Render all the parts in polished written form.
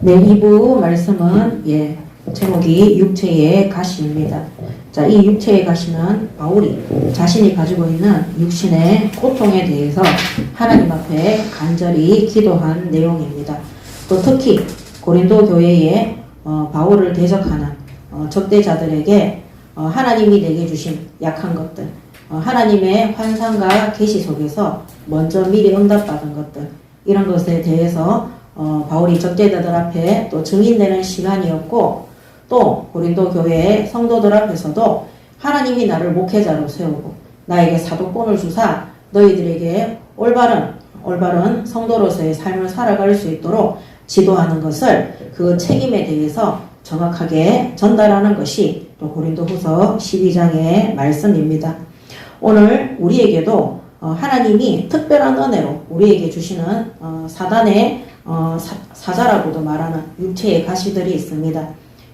네, 2부 말씀은 제목이 육체의 가시입니다. 자, 이 육체의 가시는 바울이 자신이 가지고 있는 육신의 고통에 대해서 하나님 앞에 간절히 기도한 내용입니다. 또 특히 고린도 교회에 바울을 대적하는 적대자들에게 하나님이 내게 주신 약한 것들, 하나님의 환상과 계시 속에서 먼저 미리 응답받은 것들, 이런 것에 대해서 바울이 적대자들 앞에 또 증인되는 시간이었고, 또 고린도 교회의 성도들 앞에서도 하나님이 나를 목회자로 세우고 나에게 사도권을 주사 너희들에게 올바른 성도로서의 삶을 살아갈 수 있도록 지도하는 것을, 그 책임에 대해서 정확하게 전달하는 것이 또 고린도후서 12장의 말씀입니다. 오늘 우리에게도 하나님이 특별한 은혜로 우리에게 주시는 사단의 사자라고도 말하는 육체의 가시들이 있습니다.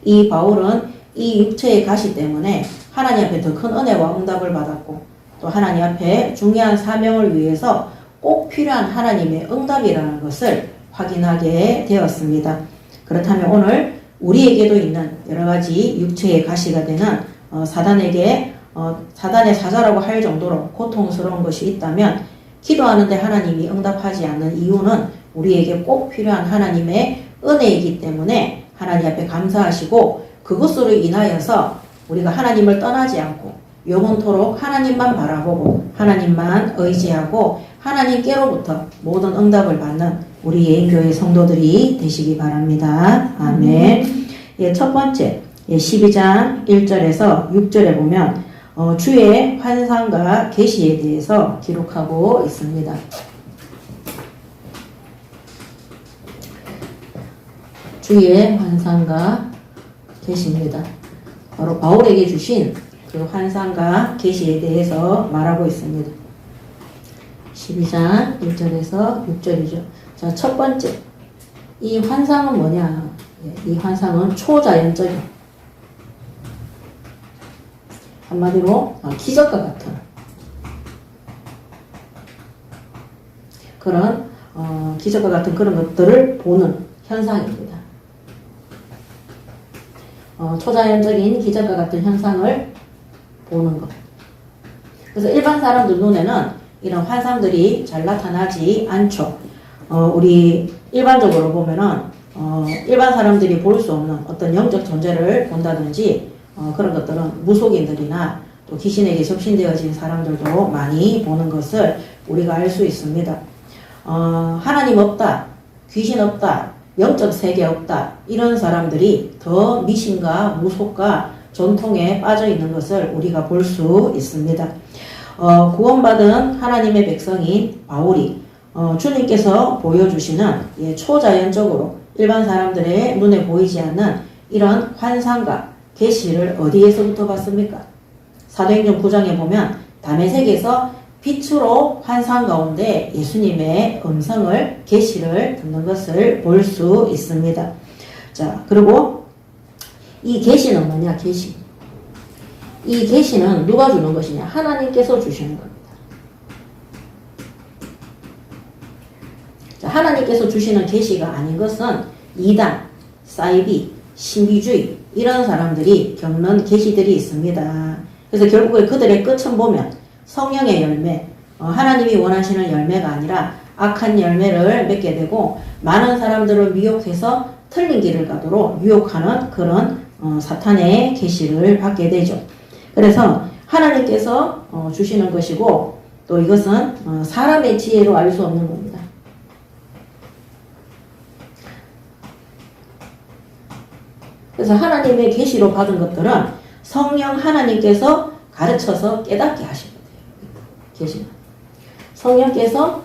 이 바울은 이 육체의 가시 때문에 하나님 앞에 더 큰 은혜와 응답을 받았고, 또 하나님 앞에 중요한 사명을 위해서 꼭 필요한 하나님의 응답이라는 것을 확인하게 되었습니다. 그렇다면 오늘 우리에게도 있는 여러가지 육체의 가시가 되는 사단의 사자라고 할 정도로 고통스러운 것이 있다면, 기도하는데 하나님이 응답하지 않는 이유는 우리에게 꼭 필요한 하나님의 은혜이기 때문에 하나님 앞에 감사하시고, 그것으로 인하여서 우리가 하나님을 떠나지 않고 영원토록 하나님만 바라보고 하나님만 의지하고 하나님께로부터 모든 응답을 받는 우리 예인교회 성도들이 되시기 바랍니다. 아멘. 첫 번째 12장 1절에서 6절에 보면 주의 환상과 계시에 대해서 기록하고 있습니다. 주의 환상과 계시입니다. 바로 바울에게 주신 그 환상과 계시에 대해서 말하고 있습니다. 12장 1절에서 6절이죠. 자, 첫 번째, 이 환상은 뭐냐? 이 환상은 초자연적인, 한마디로 기적과 같은 그런 기적과 같은 그런 것들을 보는 현상입니다. 초자연적인 기적과 같은 현상을 보는 것. 그래서 일반 사람들 눈에는 이런 환상들이 잘 나타나지 않죠. 우리 일반적으로 보면은 일반 사람들이 볼 수 없는 어떤 영적 존재를 본다든지 그런 것들은 무속인들이나 또 귀신에게 접신되어진 사람들도 많이 보는 것을 우리가 알 수 있습니다. 하나님 없다, 귀신 없다, 영적 세계 없다, 이런 사람들이 더 미신과 무속과 전통에 빠져 있는 것을 우리가 볼 수 있습니다. 구원받은 하나님의 백성인 바울이 주님께서 보여주시는 초자연적으로 일반 사람들의 눈에 보이지 않는 이런 환상과 계시를 어디에서부터 봤습니까? 사도행전 9장에 보면 다메섹에서 빛으로 환상 가운데 예수님의 음성을, 계시를 듣는 것을 볼 수 있습니다. 자, 그리고 이 계시는 뭐냐? 계시. 이 계시는 누가 주는 것이냐? 하나님께서 주시는 겁니다. 자, 하나님께서 주시는 계시가 아닌 것은 이단, 사이비, 신비주의, 이런 사람들이 겪는 계시들이 있습니다. 그래서 결국에 그들의 끝은 보면 성령의 열매, 하나님이 원하시는 열매가 아니라 악한 열매를 맺게 되고, 많은 사람들을 미혹해서 틀린 길을 가도록 유혹하는 그런 사탄의 계시를 받게 되죠. 그래서 하나님께서 주시는 것이고, 또 이것은 사람의 지혜로 알 수 없는 겁니다. 그래서 하나님의 계시로 받은 것들은 성령 하나님께서 가르쳐서 깨닫게 하십니다. 계시는 성령께서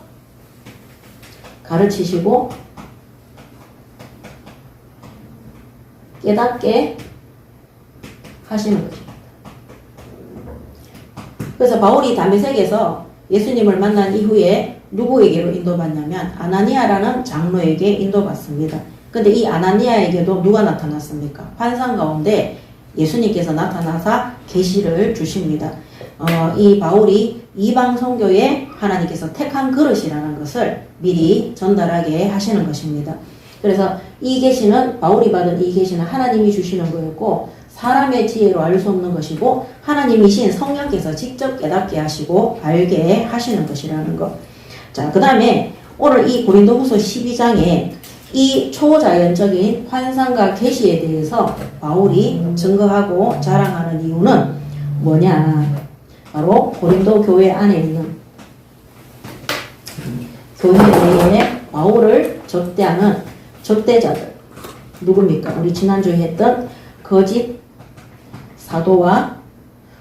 가르치시고 깨닫게 하시는 것입니다. 그래서 바울이 다메섹에서 예수님을 만난 이후에 누구에게로 인도받냐면 아나니아라는 장로에게 인도받습니다. 근데 이 아나니아에게도 누가 나타났습니까? 환상 가운데 예수님께서 나타나사 계시를 주십니다. 이 바울이 이방 선교에 하나님께서 택한 그릇이라는 것을 미리 전달하게 하시는 것입니다. 그래서 이 계시는 바울이 받은 이 계시는 하나님이 주시는 거였고 사람의 지혜로 알 수 없는 것이고 하나님이신 성령께서 직접 깨닫게 하시고 알게 하시는 것이라는 것. 자, 그 다음에 오늘 이 고린도후서 12장에 이 초자연적인 환상과 계시에 대해서 바울이 증거하고 자랑하는 이유는 뭐냐? 바로 고린도 교회 안에 있는 교회 내에 바울을 적대하는 적대자들 누굽니까? 우리 지난주에 했던 거짓 사도와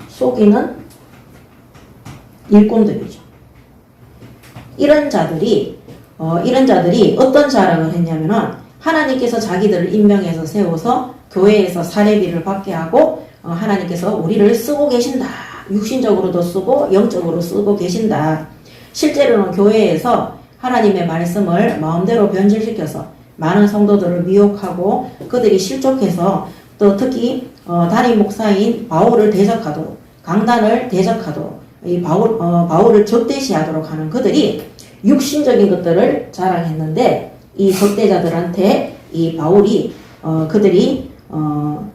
속이는 일꾼들이죠. 이런 자들이 어떤 자랑을 했냐면은 하나님께서 자기들을 임명해서 세워서 교회에서 사례비를 받게 하고 하나님께서 우리를 쓰고 계신다. 육신적으로도 쓰고 영적으로 쓰고 계신다. 실제로는 교회에서 하나님의 말씀을 마음대로 변질시켜서 많은 성도들을 미혹하고 그들이 실족해서 또 특히 담임 목사인 바울을 대적하도록 강단을 대적하도록 이 바울을 적대시하도록 하는 그들이 육신적인 것들을 자랑했는데 이 적대자들한테 이 바울이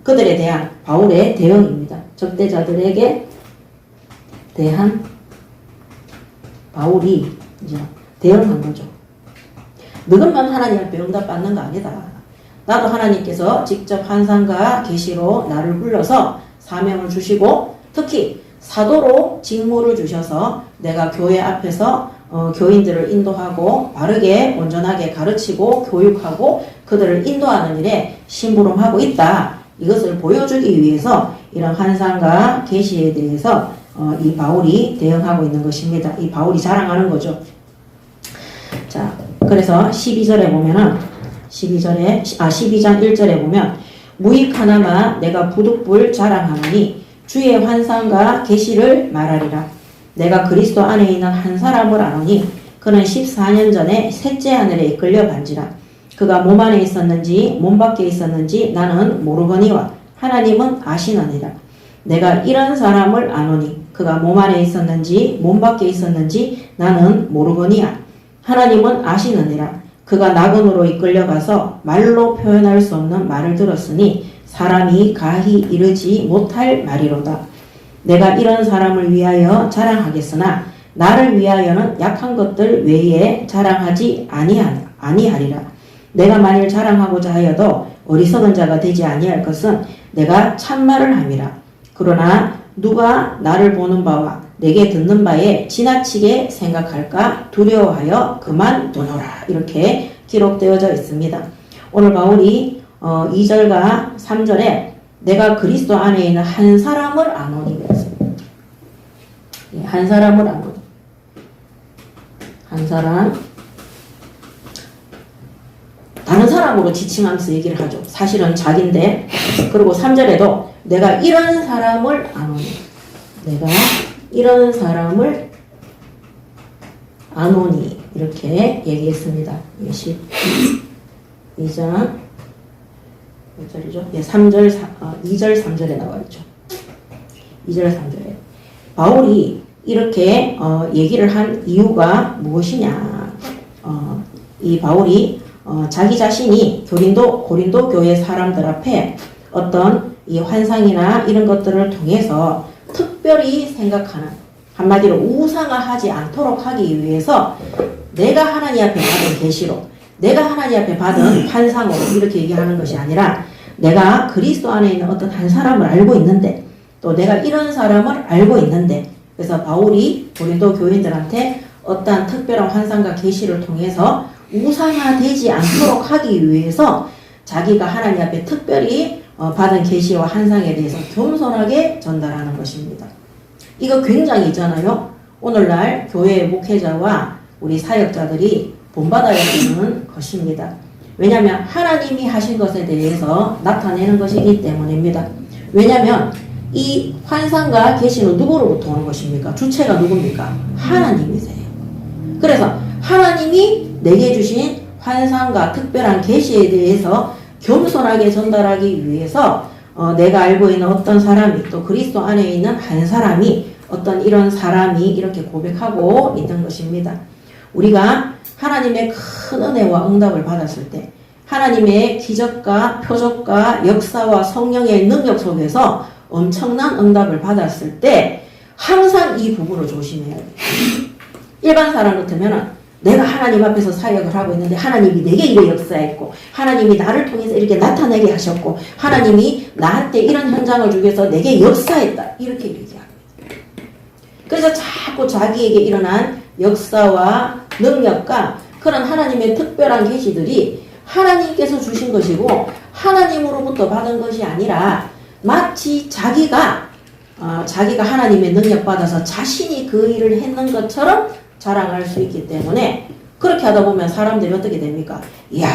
그들에 대한 바울의 대응입니다. 적대자들에게 대한 바울이 이제 대응한 거죠. 너희만 하나님 앞에 응답 받는 거 아니다. 나도 하나님께서 직접 환상과 계시로 나를 불러서 사명을 주시고 특히 사도로 직무를 주셔서 내가 교회 앞에서 교인들을 인도하고 바르게 온전하게 가르치고 교육하고 그들을 인도하는 일에 심부름하고 있다. 이것을 보여주기 위해서 이런 환상과 계시에 대해서 이 바울이 대응하고 있는 것입니다. 이 바울이 자랑하는 거죠. 자, 그래서 12절에 보면은 12장 1절에 보면 무익 하나마 내가 부득불 자랑하노니 주의 환상과 계시를 말하리라. 내가 그리스도 안에 있는 한 사람을 아노니 그는 14년 전에 셋째 하늘에 이끌려 간지라. 그가 몸 안에 있었는지 몸 밖에 있었는지 나는 모르거니와 하나님은 아시느니라. 내가 이런 사람을 아노니 그가 몸 안에 있었는지 몸 밖에 있었는지 나는 모르거니와 하나님은 아시느니라. 그가 낙원으로 이끌려가서 말로 표현할 수 없는 말을 들었으니 사람이 가히 이르지 못할 말이로다. 내가 이런 사람을 위하여 자랑하겠으나 나를 위하여는 약한 것들 외에 자랑하지 아니하리라. 내가 만일 자랑하고자 하여도 어리석은 자가 되지 아니할 것은 내가 참말을 함이라. 그러나 누가 나를 보는 바와 내게 듣는 바에 지나치게 생각할까 두려워하여 그만두노라. 이렇게 기록되어져 있습니다. 오늘 바울이 2절과 3절에 내가 그리스도 안에 있는 한 사람을 아노니 그랬습니다. 한 사람을 아노니 한 사람 다른 사람으로 지칭하면서 얘기를 하죠. 사실은 자기인데 그리고 3절에도 내가 이런 사람을 아노니 내가 이런 사람을 아노니 이렇게 얘기했습니다. 12장 몇 절이죠? 3절, 2절, 3절에 나와 있죠. 2절, 3절에 바울이 이렇게 얘기를 한 이유가 무엇이냐? 이 바울이 자기 자신이 고린도 교회 사람들 앞에 어떤 이 환상이나 이런 것들을 통해서 특별히 생각하는 한마디로 우상화하지 않도록 하기 위해서 내가 하나님 앞에 받은 계시로 내가 하나님 앞에 받은 환상으로 이렇게 얘기하는 것이 아니라 내가 그리스도 안에 있는 어떤 한 사람을 알고 있는데 또 내가 이런 사람을 알고 있는데 그래서 바울이 고린도 교인들한테 어떠한 특별한 환상과 계시를 통해서 우상화되지 않도록 하기 위해서 자기가 하나님 앞에 특별히 받은 계시와 환상에 대해서 겸손하게 전달하는 것입니다. 이거 굉장히 있잖아요. 오늘날 교회의 목회자와 우리 사역자들이 본받아야 되는 것입니다. 왜냐하면 하나님이 하신 것에 대해서 나타내는 것이기 때문입니다. 왜냐하면 이 환상과 계시는 누구로부터 오는 것입니까? 주체가 누굽니까? 하나님이세요. 그래서 하나님이 내게 주신 환상과 특별한 계시에 대해서 겸손하게 전달하기 위해서 내가 알고 있는 어떤 사람이 또 그리스도 안에 있는 한 사람이 어떤 이런 사람이 이렇게 고백하고 있는 것입니다. 우리가 하나님의 큰 은혜와 응답을 받았을 때 하나님의 기적과 표적과 역사와 성령의 능력 속에서 엄청난 응답을 받았을 때 항상 이 부분을 조심해야 돼요. 일반 사람 같으면은 내가 하나님 앞에서 사역을 하고 있는데 하나님이 내게 이래 역사했고 하나님이 나를 통해서 이렇게 나타내게 하셨고 하나님이 나한테 이런 현장을 주기 위해서 내게 역사했다 이렇게 얘기합니다. 그래서 자꾸 자기에게 일어난 역사와 능력과 그런 하나님의 특별한 계시들이 하나님께서 주신 것이고 하나님으로부터 받은 것이 아니라 마치 자기가 하나님의 능력 받아서 자신이 그 일을 했는 것처럼 자랑할 수 있기 때문에 그렇게 하다 보면 사람들이 어떻게 됩니까? 이야,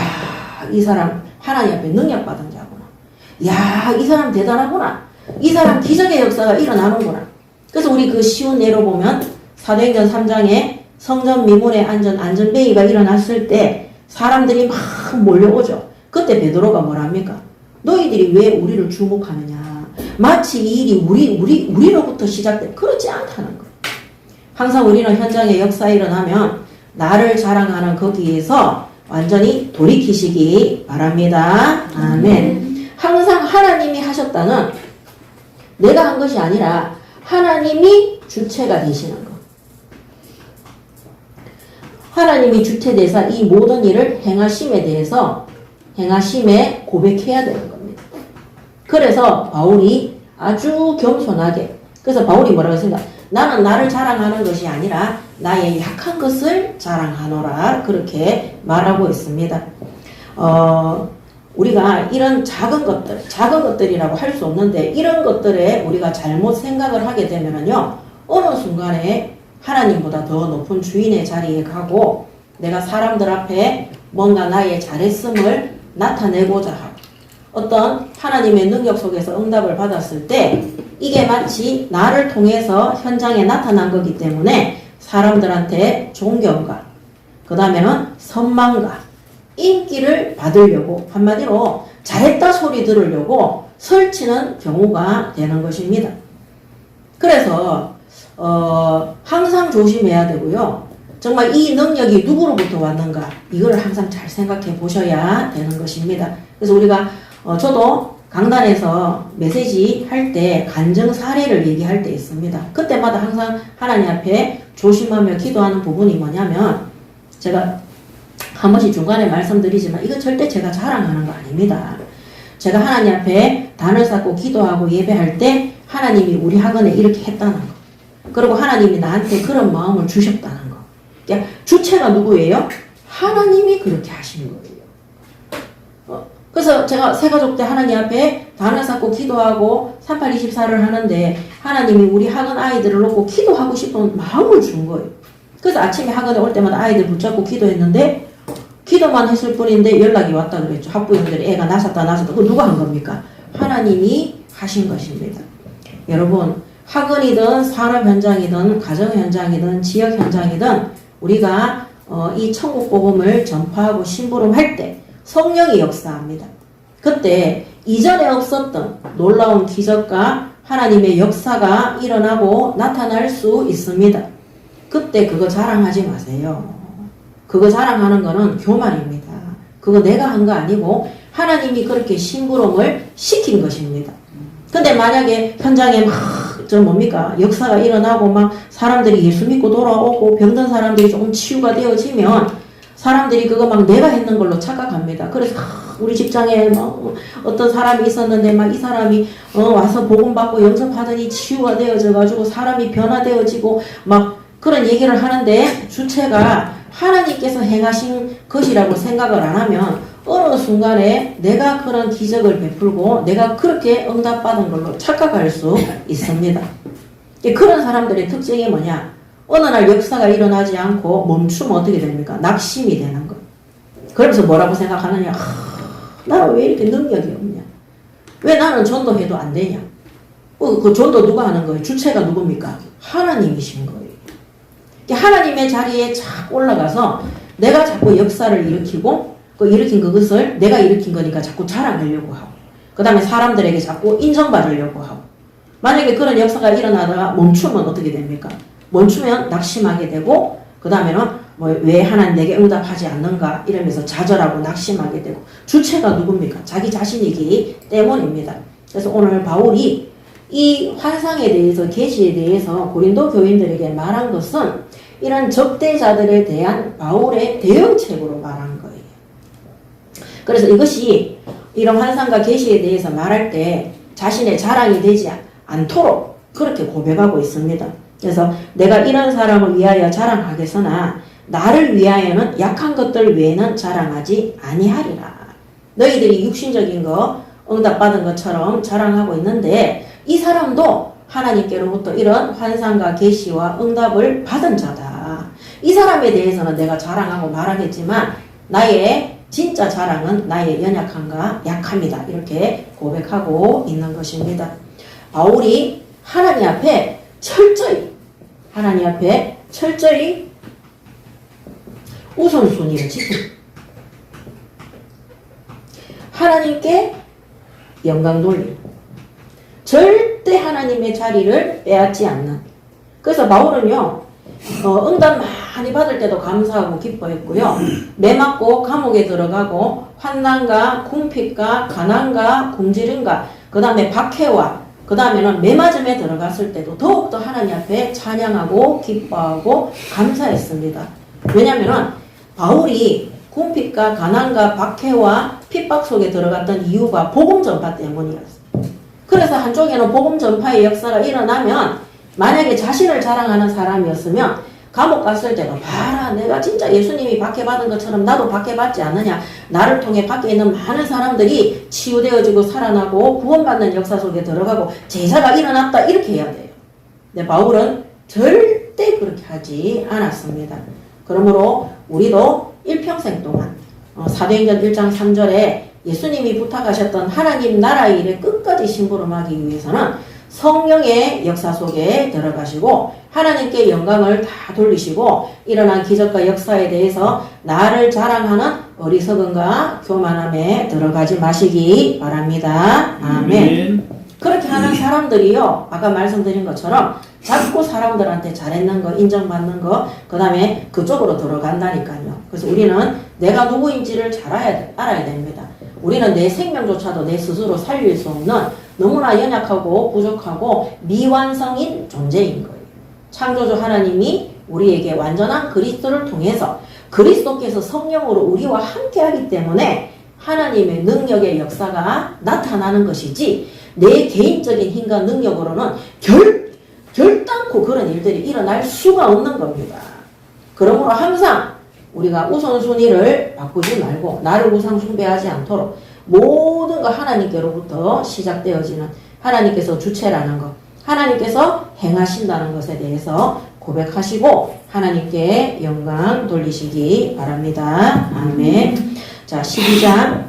이 사람 하나님 앞에 능력 받은 자구나. 이야, 이 사람 대단하구나. 이 사람 기적의 역사가 일어나는구나. 그래서 우리 그 쉬운 예로 보면 사도행전 3장에 성전 미문에 안전베이가 일어났을 때 사람들이 막 몰려오죠. 그때 베드로가 뭐랍니까? 너희들이 왜 우리를 주목하느냐? 마치 이 일이 우리로부터 시작돼. 그렇지 않다는 거예요. 항상 우리는 현장에 역사가 일어나면 나를 자랑하는 거기에서 완전히 돌이키시기 바랍니다. 아멘. 항상 하나님이 하셨다는 내가 한 것이 아니라 하나님이 주체가 되시는 것. 하나님이 주체돼서 이 모든 일을 행하심에 대해서 행하심에 고백해야 되는 겁니다. 그래서 바울이 아주 겸손하게 그래서 바울이 뭐라고 했습니까? 나는 나를 자랑하는 것이 아니라 나의 약한 것을 자랑하노라 그렇게 말하고 있습니다. 우리가 이런 작은 것들이라고 할 수 없는데 이런 것들에 우리가 잘못 생각을 하게 되면요 어느 순간에 하나님보다 더 높은 주인의 자리에 가고 내가 사람들 앞에 뭔가 나의 잘했음을 나타내고자 하고 어떤 하나님의 능력 속에서 응답을 받았을 때 이게 마치 나를 통해서 현장에 나타난 거기 때문에 사람들한테 존경과 그 다음에는 선망과 인기를 받으려고 한마디로 잘했다 소리 들으려고 설치는 경우가 되는 것입니다. 그래서 항상 조심해야 되고요. 정말 이 능력이 누구로부터 왔는가 이걸 항상 잘 생각해 보셔야 되는 것입니다. 그래서 우리가 저도 강단에서 메시지 할 때 간증 사례를 얘기할 때 있습니다. 그때마다 항상 하나님 앞에 조심하며 기도하는 부분이 뭐냐면 제가 한 번씩 중간에 말씀드리지만 이거 절대 제가 자랑하는 거 아닙니다. 제가 하나님 앞에 단을 쌓고 기도하고 예배할 때 하나님이 우리 학원에 이렇게 했다는 거. 그리고 하나님이 나한테 그런 마음을 주셨다는 거. 그러니까 주체가 누구예요? 하나님이 그렇게 하신 거예요. 그래서 제가 새가족 때 하나님 앞에 단을 쌓고 기도하고 3824를 하는데 하나님이 우리 학원 아이들을 놓고 기도하고 싶은 마음을 준 거예요. 그래서 아침에 학원에 올 때마다 아이들 붙잡고 기도했는데 기도만 했을 뿐인데 연락이 왔다 그랬죠. 학부형들이 애가 낳았다. 그거 누가 한 겁니까? 하나님이 하신 것입니다. 여러분 학원이든 산업 현장이든 가정 현장이든 지역 현장이든 우리가 이 천국 복음을 전파하고 심부름할 때 성령이 역사합니다. 그때 이전에 없었던 놀라운 기적과 하나님의 역사가 일어나고 나타날 수 있습니다. 그때 그거 자랑하지 마세요. 그거 자랑하는 거는 교만입니다. 그거 내가 한 거 아니고 하나님이 그렇게 심부름을 시킨 것입니다. 근데 만약에 현장에 역사가 일어나고 막 사람들이 예수 믿고 돌아오고 병든 사람들이 조금 치유가 되어지면 사람들이 그거 막 내가 했는 걸로 착각합니다. 그래서 우리 직장에 막 어떤 사람이 있었는데 막 이 사람이 와서 복음 받고 영접하더니 치유가 되어져 가지고 사람이 변화되어지고 막 그런 얘기를 하는데 주체가 하나님께서 행하신 것이라고 생각을 안 하면 어느 순간에 내가 그런 기적을 베풀고 내가 그렇게 응답받은 걸로 착각할 수 있습니다. 그런 사람들의 특징이 뭐냐? 어느 날 역사가 일어나지 않고 멈추면 어떻게 됩니까? 낙심이 되는 거. 그러면서 뭐라고 생각하느냐? 나는 왜 이렇게 능력이 없냐? 왜 나는 전도해도 안 되냐? 그 전도 누가 하는 거예요? 주체가 누굽니까? 하나님이신 거예요. 하나님의 자리에 착 올라가서 내가 자꾸 역사를 일으키고 일으킨 그것을 내가 일으킨 거니까 자꾸 자랑하려고 하고 그 다음에 사람들에게 자꾸 인정받으려고 하고 만약에 그런 역사가 일어나다가 멈추면 어떻게 됩니까? 멈추면 낙심하게 되고 그 다음에는 뭐 왜 하나님 내게 응답하지 않는가 이러면서 좌절하고 낙심하게 되고 주체가 누굽니까? 자기 자신이기 때문입니다. 그래서 오늘 바울이 이 환상에 대해서 계시에 대해서 고린도 교인들에게 말한 것은 이런 적대자들에 대한 바울의 대응책으로 말한 거예요. 그래서 이것이 이런 환상과 계시에 대해서 말할 때 자신의 자랑이 되지 않도록 그렇게 고백하고 있습니다. 그래서 내가 이런 사람을 위하여 자랑하겠으나 나를 위하여는 약한 것들 외에는 자랑하지 아니하리라. 너희들이 육신적인 거 응답받은 것처럼 자랑하고 있는데 이 사람도 하나님께로부터 이런 환상과 계시와 응답을 받은 자다. 이 사람에 대해서는 내가 자랑하고 말하겠지만 나의 진짜 자랑은 나의 연약함과 약함이다. 이렇게 고백하고 있는 것입니다. 바울이 하나님 앞에 철저히 우선순위를 지킵니다. 하나님께 영광 돌림. 절대 하나님의 자리를 빼앗지 않는. 그래서 바울은요, 응답 많이 받을 때도 감사하고 기뻐했고요. 매 맞고 감옥에 들어가고 환난과 궁핍과 가난과 굶주림과 그 다음에 박해와 그 다음에는 매 맞음에 들어갔을 때도 더욱더 하나님 앞에 찬양하고 기뻐하고 감사했습니다. 왜냐하면 바울이 궁핍과 가난과 박해와 핍박 속에 들어갔던 이유가 복음 전파 때문이었어요. 그래서 한쪽에는 복음 전파의 역사가 일어나면 만약에 자신을 자랑하는 사람이었으면 감옥 갔을 때도 봐라 내가 진짜 예수님이 박해받은 것처럼 나도 박해받지 않느냐. 나를 통해 밖에 있는 많은 사람들이 치유되어지고 살아나고 구원받는 역사 속에 들어가고 제자가 일어났다 이렇게 해야 돼요. 근데 바울은 절대 그렇게 하지 않았습니다. 그러므로 우리도 일평생 동안 사도행전 1장 3절에 예수님이 부탁하셨던 하나님 나라의 일에 끝까지 심부름하기 위해서는 성령의 역사 속에 들어가시고 하나님께 영광을 다 돌리시고 일어난 기적과 역사에 대해서 나를 자랑하는 어리석음과 교만함에 들어가지 마시기 바랍니다. 아멘. 그렇게 하는 사람들이요, 아까 말씀드린 것처럼 자꾸 사람들한테 잘했는 거, 인정받는 거, 그 다음에 그쪽으로 들어간다니까요. 그래서 우리는 내가 누구인지를 잘 알아야 됩니다. 우리는 내 생명조차도 내 스스로 살릴 수 없는 너무나 연약하고 부족하고 미완성인 존재인 거예요. 창조주 하나님이 우리에게 완전한 그리스도를 통해서 그리스도께서 성령으로 우리와 함께하기 때문에 하나님의 능력의 역사가 나타나는 것이지 내 개인적인 힘과 능력으로는 결단코 그런 일들이 일어날 수가 없는 겁니다. 그러므로 항상 우리가 우선순위를 바꾸지 말고 나를 우상 숭배하지 않도록 모든 거 하나님께로부터 시작되어지는 하나님께서 주체라는 것, 하나님께서 행하신다는 것에 대해서 고백하시고 하나님께 영광 돌리시기 바랍니다. 아멘. 자, 12장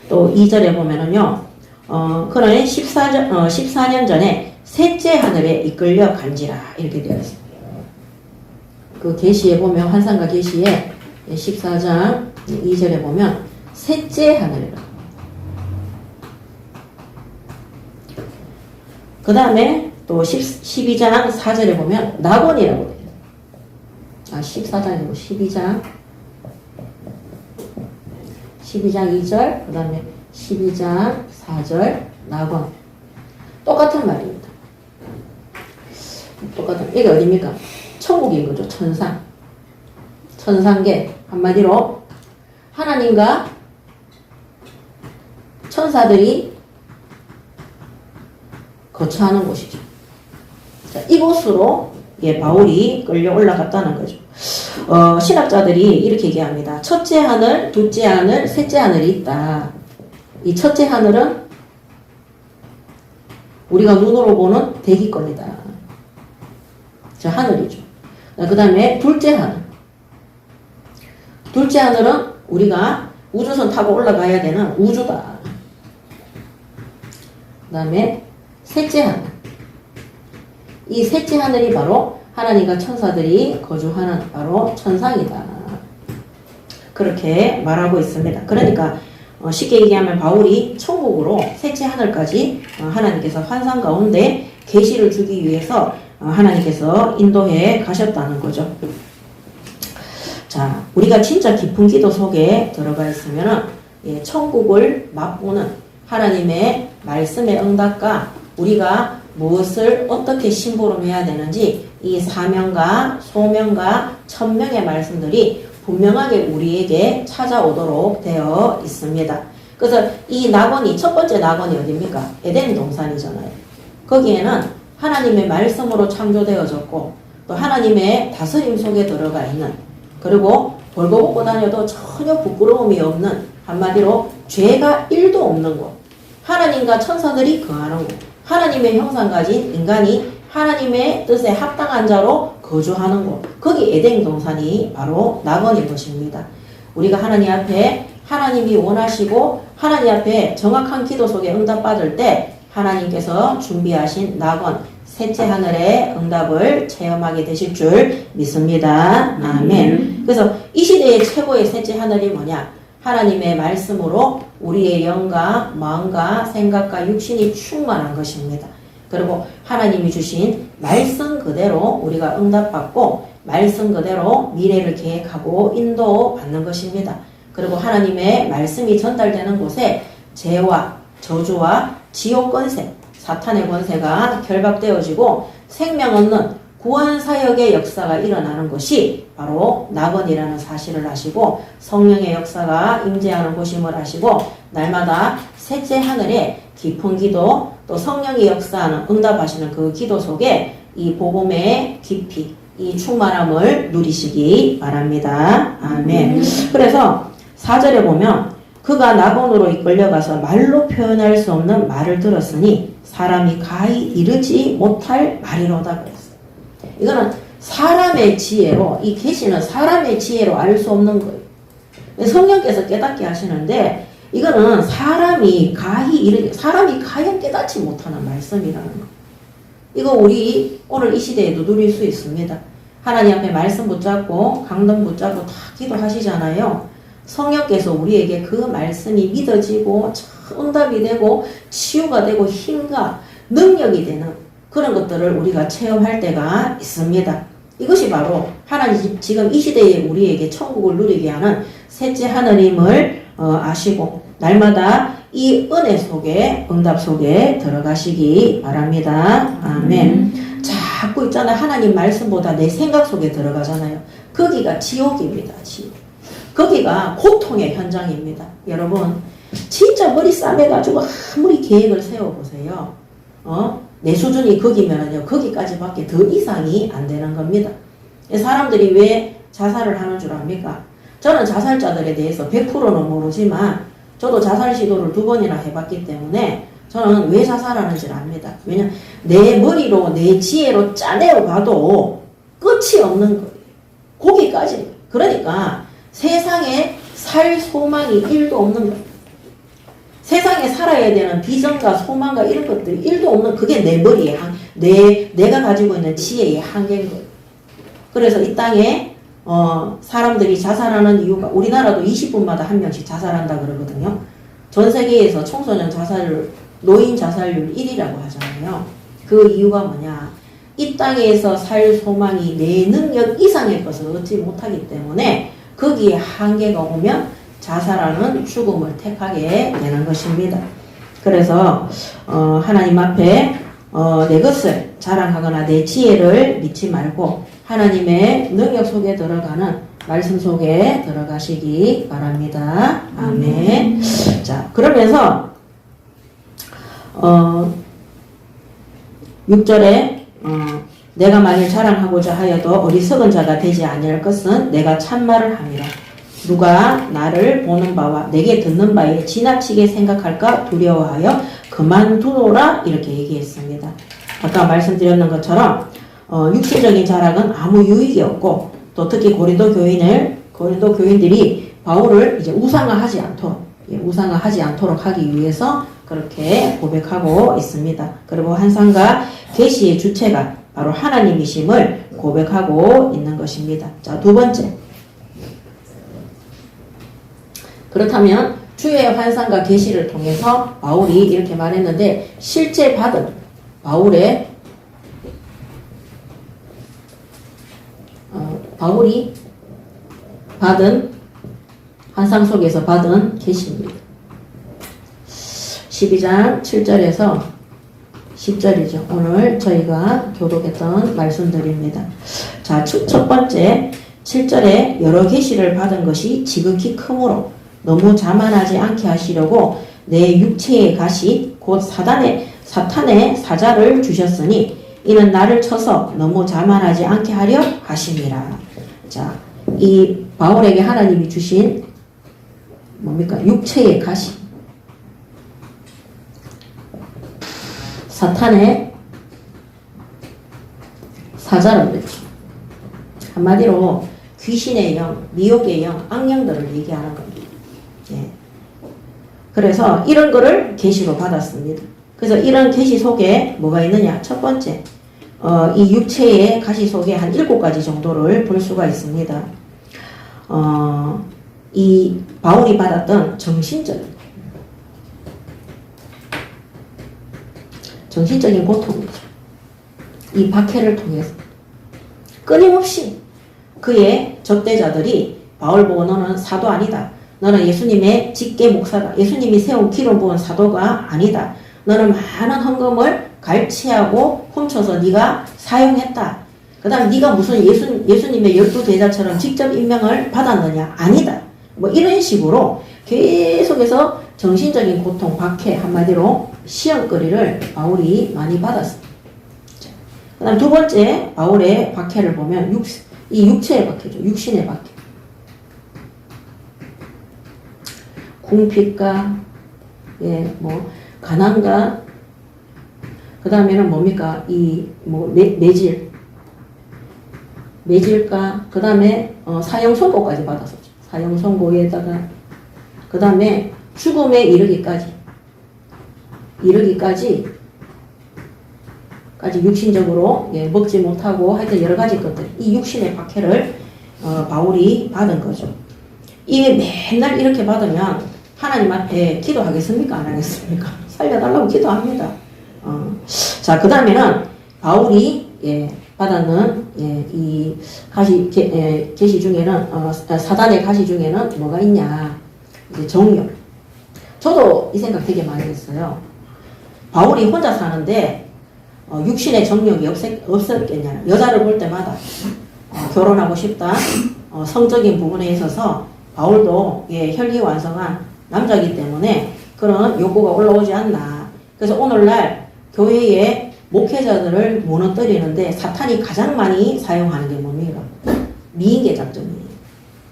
또 2절에 보면은요. 그러니 14년 전에 셋째 하늘에 이끌려 간지라 이렇게 되어 있습니다. 그 계시에 보면 환상과 계시에 14장 2절에 보면 셋째 하늘이라. 그 다음에 또 12장 4절에 보면 낙원이라고 돼요. 14장이고 12장 2절 그 다음에 12장 4절 낙원. 똑같은 말입니다. 이게 어디입니까? 천국인 거죠. 천상. 천상계. 한마디로 하나님과 천사들이 거처하는 곳이죠. 자, 이곳으로 바울이 끌려 올라갔다는 거죠. 신학자들이 이렇게 얘기합니다. 첫째 하늘, 둘째 하늘, 셋째 하늘이 있다. 이 첫째 하늘은 우리가 눈으로 보는 대기권이다. 저 하늘이죠. 그 다음에 둘째 하늘. 둘째 하늘은 우리가 우주선 타고 올라가야 되는 우주다. 그 다음에 셋째 하늘. 이 셋째 하늘이 바로 하나님과 천사들이 거주하는 바로 천상이다. 그렇게 말하고 있습니다. 그러니까 쉽게 얘기하면 바울이 천국으로 셋째 하늘까지 하나님께서 환상 가운데 계시를 주기 위해서 하나님께서 인도해 가셨다는 거죠. 자, 우리가 진짜 깊은 기도 속에 들어가 있으면은 예, 천국을 맛보는 하나님의 말씀의 응답과 우리가 무엇을 어떻게 심부름해야 되는지 이 사명과 소명과 천명의 말씀들이 분명하게 우리에게 찾아오도록 되어 있습니다. 그래서 이 낙원이 첫 번째 낙원이 어디입니까? 에덴 동산이잖아요. 거기에는 하나님의 말씀으로 창조되어졌고 또 하나님의 다스림 속에 들어가 있는 그리고 벌거벗고 다녀도 전혀 부끄러움이 없는 한마디로 죄가 1도 없는 곳 하나님과 천사들이 거하는 곳 하나님의 형상 가진 인간이 하나님의 뜻에 합당한 자로 거주하는 곳 거기 에덴 동산이 바로 낙원인 것입니다. 우리가 하나님 앞에 하나님이 원하시고 하나님 앞에 정확한 기도 속에 응답받을 때 하나님께서 준비하신 낙원 셋째 하늘의 응답을 체험하게 되실 줄 믿습니다. 아멘. 그래서 이 시대의 최고의 셋째 하늘이 뭐냐? 하나님의 말씀으로 우리의 영과 마음과 생각과 육신이 충만한 것입니다. 그리고 하나님이 주신 말씀 그대로 우리가 응답받고 말씀 그대로 미래를 계획하고 인도받는 것입니다. 그리고 하나님의 말씀이 전달되는 곳에 죄와 저주와 지옥 권세, 사탄의 권세가 결박되어지고 생명 없는 구원사역의 역사가 일어나는 곳이 바로 낙원이라는 사실을 아시고 성령의 역사가 임재하는 곳임을 아시고 날마다 셋째 하늘에 깊은 기도 또 성령이 역사하는 응답하시는 그 기도 속에 이 복음의 깊이 이 충만함을 누리시기 바랍니다. 아멘. 그래서 4절에 보면 그가 낙원으로 이끌려가서 말로 표현할 수 없는 말을 들었으니 사람이 가히 이르지 못할 말이로다 그랬어요. 이거는 사람의 지혜로 이 계시는 사람의 지혜로 알 수 없는 거예요. 성령께서 깨닫게 하시는데 이거는 사람이 과연 깨닫지 못하는 말씀이라는 거. 이거 우리 오늘 이 시대에도 누릴 수 있습니다. 하나님 앞에 말씀 붙잡고 강등 붙잡고 다 기도하시잖아요. 성령께서 우리에게 그 말씀이 믿어지고 응답이 되고 치유가 되고 힘과 능력이 되는 그런 것들을 우리가 체험할 때가 있습니다. 이것이 바로 하나님 지금 이 시대에 우리에게 천국을 누리게 하는 셋째 하나님을 아시고 날마다 이 은혜 속에 응답 속에 들어가시기 바랍니다. 아멘. 자꾸 있잖아요. 하나님 말씀보다 내 생각 속에 들어가잖아요. 거기가 지옥입니다. 지옥. 거기가 고통의 현장입니다. 여러분 진짜 머리 싸매가지고 아무리 계획을 세워보세요. 내 수준이 거기면은요 거기까지밖에 더 이상이 안 되는 겁니다. 사람들이 왜 자살을 하는 줄 압니까? 저는 자살자들에 대해서 100%는 모르지만 저도 자살 시도를 2번이나 해봤기 때문에 저는 왜 자살하는지를 압니다. 왜냐면 내 머리로 내 지혜로 짜내어 가도 끝이 없는 거예요. 거기까지. 그러니까 세상에 살 소망이 1도 없는 거예요. 세상에 살아야 되는 비전과 소망과 이런 것들이 1도 없는 그게 내 머리에 내가 가지고 있는 지혜의 한계인 거예요. 그래서 이 땅에 사람들이 자살하는 이유가 우리나라도 20분마다 한 명씩 자살한다 그러거든요. 전 세계에서 청소년 자살률, 노인 자살률 1위라고 하잖아요. 그 이유가 뭐냐? 이 땅에서 살 소망이 내 능력 이상의 것을 얻지 못하기 때문에 거기에 한계가 오면 자살하는 죽음을 택하게 되는 것입니다. 그래서 하나님 앞에 내 것을 자랑하거나 내 지혜를 믿지 말고 하나님의 능력 속에 들어가는 말씀 속에 들어가시기 바랍니다. 아멘. 자, 그러면서 6절에 내가 만일 자랑하고자 하여도 어리석은 자가 되지 아니할 것은 내가 참말을 함이라. 누가 나를 보는 바와 내게 듣는 바에 지나치게 생각할까 두려워하여 그만두노라 이렇게 얘기했습니다. 아까 말씀드렸는 것처럼 육체적인 자랑은 아무 유익이 없고 또 특히 고린도 교인들이 바울을 이제 우상화하지 않도록 하기 위해서 그렇게 고백하고 있습니다. 그리고 환상과 계시의 주체가 바로 하나님이심을 고백하고 있는 것입니다. 자, 두 번째. 그렇다면 주의 환상과 계시를 통해서 바울이 이렇게 말했는데 실제 받은 바울이 받은 환상 속에서 받은 계시입니다. 12장 7절에서 10절이죠. 오늘 저희가 교독했던 말씀들입니다. 자, 첫 번째 7절에 여러 계시를 받은 것이 지극히 크므로 너무 자만하지 않게 하시려고 내 육체의 가시 곧 사탄의 사자를 주셨으니 이는 나를 쳐서 너무 자만하지 않게 하려 하심이라. 자, 이 바울에게 하나님이 주신 뭡니까? 육체의 가시. 사탄의 사자라고 그랬죠. 한마디로 귀신의 영, 미혹의 영, 악령들을 얘기하는 겁니다. 예. 그래서 이런 거를 계시로 받았습니다. 그래서 이런 계시 속에 뭐가 있느냐? 첫 번째, 이 육체의 가시 속에 한 7가지 정도를 볼 수가 있습니다. 이 바울이 받았던 정신적인 고통이죠. 이 박해를 통해서 끊임없이 그의 적대자들이 바울 보고 너는 사도 아니다. 너는 예수님의 직계 목사다. 예수님이 세운 기름 부은 사도가 아니다. 너는 많은 헌금을 갈취하고 훔쳐서 네가 사용했다. 그 다음 네가 무슨 예수님의 12대자처럼 직접 임명을 받았느냐? 아니다. 뭐 이런 식으로 계속해서 정신적인 고통, 박해, 한마디로 시험거리를 바울이 많이 받았습니다. 그 다음 두 번째 바울의 박해를 보면 이 육체의 박해죠. 육신의 박해. 궁핍과 뭐 가난과 그 다음에는 뭡니까? 이 뭐 매질과 그 다음에 사형 선고까지 받았었죠. 사형 선고에다가 그 다음에 죽음에 이르기까지 육신적으로 먹지 못하고 하여튼 여러 가지 것들, 이 육신의 박해를 바울이 받은 거죠. 이게 맨날 이렇게 받으면 하나님 앞에 기도하겠습니까? 안 하겠습니까? 살려달라고 기도합니다. 자, 그 다음에는 바울이 받았는 이 계시 중에는 사단의 가시 중에는 뭐가 있냐? 이제 정욕. 저도 이 생각 되게 많이 했어요. 바울이 혼자 사는데 육신의 정욕이 없었겠냐? 여자를 볼 때마다 결혼하고 싶다. 성적인 부분에 있어서 바울도 혈기완성한 남자이기 때문에 그런 욕구가 올라오지 않나. 그래서 오늘날 교회에 목회자들을 무너뜨리는데 사탄이 가장 많이 사용하는 게 뭡니까? 미인계 작전이에요.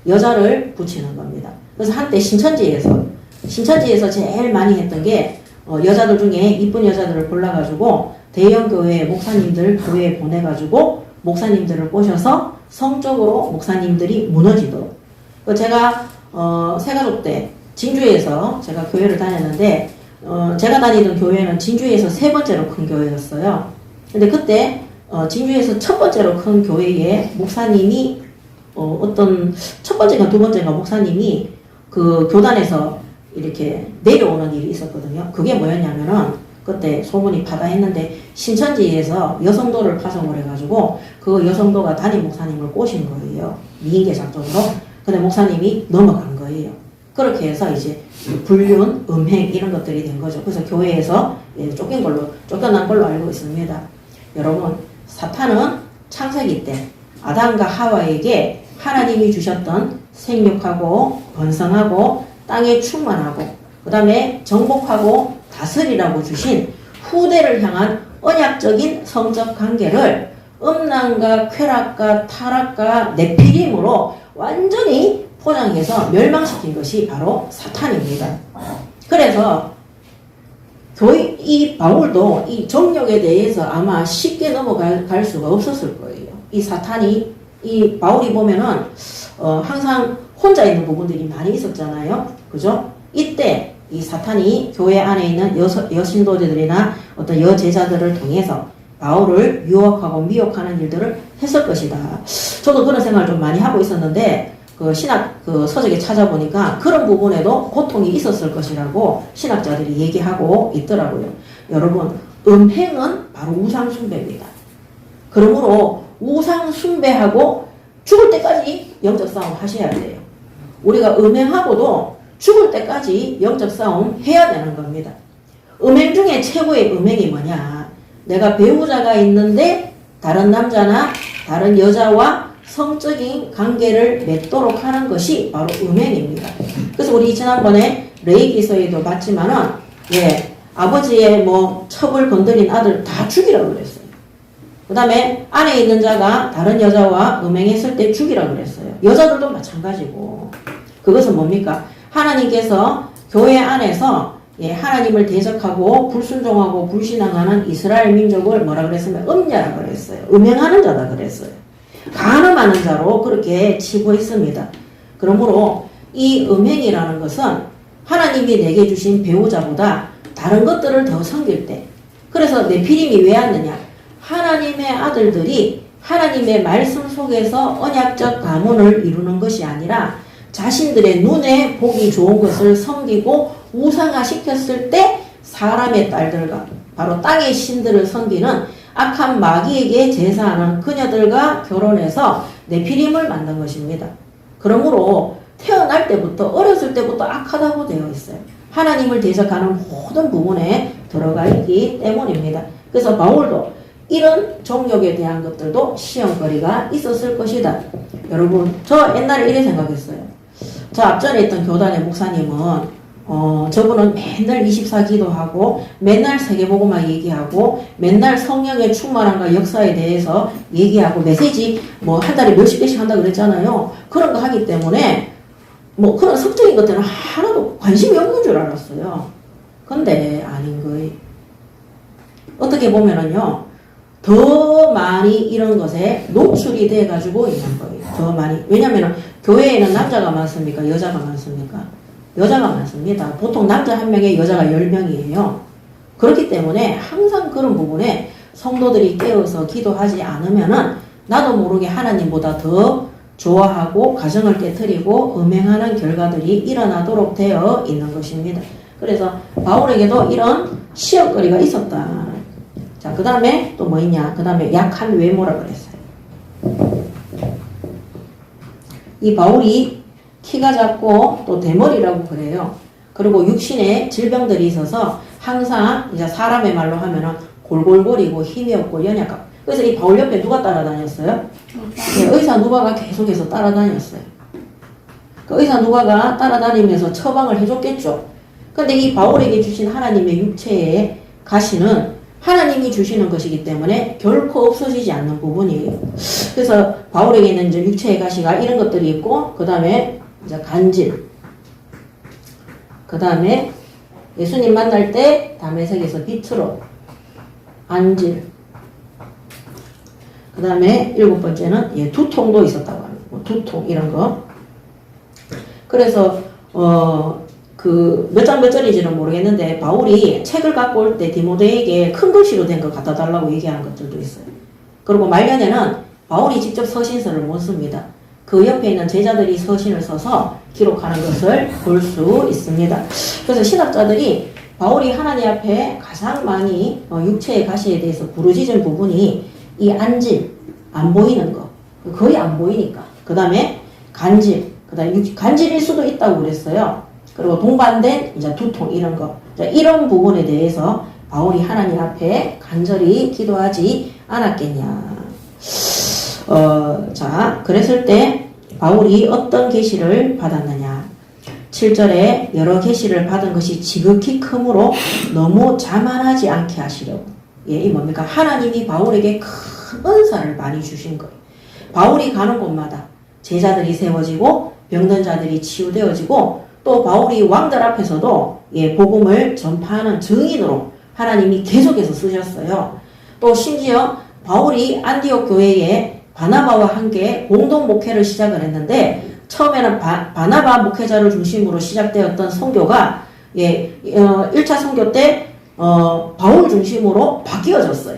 여자를 붙이는 겁니다. 그래서 한때 신천지에서 제일 많이 했던 게 여자들 중에 이쁜 여자들을 골라가지고 대형교회 목사님들 교회에 보내가지고 목사님들을 꼬셔서 성적으로 목사님들이 무너지도록. 제가 새가족 때 진주에서 제가 교회를 다녔는데 제가 다니던 교회는 진주에서 3번째로 큰 교회였어요. 근데 그때 진주에서 첫 번째로 큰 교회에 목사님이 어떤 첫 번째가 두 번째가 목사님이 그 교단에서 이렇게 내려오는 일이 있었거든요. 그게 뭐였냐면은 그때 소문이 파다했는데 신천지에서 여성도를 파송을 해가지고 그 여성도가 담임 목사님을 꼬신 거예요. 미인계 작전으로. 근데 목사님이 넘어간 거예요. 그렇게 해서 이제 불륜, 음행 이런 것들이 된 거죠. 그래서 교회에서 쫓겨난 걸로 알고 있습니다. 여러분, 사탄은 창세기 때 아담과 하와에게 하나님이 주셨던 생육하고 번성하고 땅에 충만하고 그 다음에 정복하고 다스리라고 주신 후대를 향한 언약적인 성적 관계를 음란과 쾌락과 타락과 네피림으로 완전히 포장해서 멸망시킨 것이 바로 사탄입니다. 그래서 이 바울도 이 정욕에 대해서 아마 쉽게 넘어갈 수가 없었을 거예요. 이 사탄이, 이 바울이 보면은 항상 혼자 있는 부분들이 많이 있었잖아요. 그죠? 이때 이 사탄이 교회 안에 있는 여신도들이나 어떤 여제자들을 통해서 바울을 유혹하고 미혹하는 일들을 했을 것이다. 저도 그런 생각을 좀 많이 하고 있었는데 그 신학 서적에 찾아보니까 그런 부분에도 고통이 있었을 것이라고 신학자들이 얘기하고 있더라고요. 여러분, 음행은 바로 우상숭배입니다. 그러므로 우상숭배하고 죽을 때까지 영적 싸움 하셔야 돼요. 우리가 음행하고도 죽을 때까지 영적 싸움 해야 되는 겁니다. 음행 중에 최고의 음행이 뭐냐? 내가 배우자가 있는데 다른 남자나 다른 여자와 성적인 관계를 맺도록 하는 것이 바로 음행입니다. 그래서 우리 지난번에 레이기서에도 봤지만은, 예, 아버지의 뭐 첩을 건드린 아들 다 죽이라고 그랬어요. 그 다음에 안에 있는 자가 다른 여자와 음행했을 때 죽이라고 그랬어요. 여자들도 마찬가지고. 그것은 뭡니까? 하나님께서 교회 안에서, 예, 하나님을 대적하고 불순종하고 불신앙하는 이스라엘 민족을 뭐라 그랬으면 음녀라 그랬어요. 음행하는 자다 그랬어요. 간음하는 자로 그렇게 치부했습니다. 그러므로 이 음행이라는 것은 하나님이 내게 주신 배우자보다 다른 것들을 더 섬길 때, 그래서 네피림이 왜 왔느냐? 하나님의 아들들이 하나님의 말씀 속에서 언약적 가문을 이루는 것이 아니라 자신들의 눈에 보기 좋은 것을 섬기고 우상화시켰을 때 사람의 딸들과 바로 땅의 신들을 섬기는 악한 마귀에게 제사하는 그녀들과 결혼해서 네피림을 만든 것입니다. 그러므로 태어날 때부터, 어렸을 때부터 악하다고 되어 있어요. 하나님을 대적하는 모든 부분에 들어가 있기 때문입니다. 그래서 바울도 이런 정욕에 대한 것들도 시험거리가 있었을 것이다. 여러분, 저 옛날에 이래 생각했어요. 저 앞전에 있던 교단의 목사님은 저분은 맨날 24기도 하고 맨날 세계복음화 얘기하고 맨날 성령의 충만함과 역사에 대해서 얘기하고 메시지 뭐 한 달에 몇십 개씩 한다 그랬잖아요. 그런 거 하기 때문에 뭐 그런 성적인 것들은 하나도 관심이 없는 줄 알았어요. 근데 아닌 거예요. 어떻게 보면은요, 더 많이 이런 것에 노출이 돼 가지고 있는 거예요. 더 많이. 왜냐면은 교회에는 남자가 많습니까? 여자가 많습니까? 여자가 많습니다. 보통 남자 한 명에 여자가 10명이에요. 그렇기 때문에 항상 그런 부분에 성도들이 깨어서 기도하지 않으면은 나도 모르게 하나님보다 더 좋아하고 가정을 깨트리고 음행하는 결과들이 일어나도록 되어 있는 것입니다. 그래서 바울에게도 이런 시험거리가 있었다. 자, 그 다음에 또 뭐 있냐? 그 다음에 약한 외모라 그랬어요. 이 바울이 키가 작고 또 대머리라고 그래요. 그리고 육신에 질병들이 있어서 항상 이제 사람의 말로 하면은 골골거리고 힘이 없고 연약하고. 그래서 이 바울 옆에 누가 따라다녔어요? 네, 의사 누가가 계속해서 따라다녔어요. 그 의사 누가가 따라다니면서 처방을 해줬겠죠. 근데 이 바울에게 주신 하나님의 육체의 가시는 하나님이 주시는 것이기 때문에 결코 없어지지 않는 부분이에요. 그래서 바울에게는 이제 육체의 가시가 이런 것들이 있고, 그 다음에 이제 간질, 그 다음에 예수님 만날 때 다메섹에서 빛으로 안질, 그 다음에 7번째는 두통도 있었다고 합니다. 두통 이런 거. 그래서 그 몇 장 몇 절인지는 모르겠는데 바울이 책을 갖고 올 때 디모데에게 큰 글씨로 된 거 갖다 달라고 얘기하는 것들도 있어요. 그리고 말년에는 바울이 직접 서신서를 못 씁니다. 그 옆에 있는 제자들이 서신을 써서 기록하는 것을 볼 수 있습니다. 그래서 신학자들이 바울이 하나님 앞에 가장 많이 육체의 가시에 대해서 부르짖은 부분이 이 안질, 안 보이는 거, 거의 안 보이니까. 그 다음에 간질, 그 다음에 간질일 수도 있다고 그랬어요. 그리고 동반된 이제 두통 이런 거, 이런 부분에 대해서 바울이 하나님 앞에 간절히 기도하지 않았겠냐. 자, 그랬을 때 바울이 어떤 계시를 받았느냐. 7절에 여러 계시를 받은 것이 지극히 크므로 너무 자만하지 않게 하시려고. 예, 이 뭡니까? 하나님이 바울에게 큰 은사를 많이 주신 거예요. 바울이 가는 곳마다 제자들이 세워지고 병든 자들이 치유되어지고 또 바울이 왕들 앞에서도 복음을 전파하는 증인으로 하나님이 계속해서 쓰셨어요. 또 심지어 바울이 안디옥 교회에 바나바와 함께 공동 목회를 시작을 했는데 처음에는 바나바 목회자를 중심으로 시작되었던 선교가 1차 선교 때 바울 중심으로 바뀌어졌어요.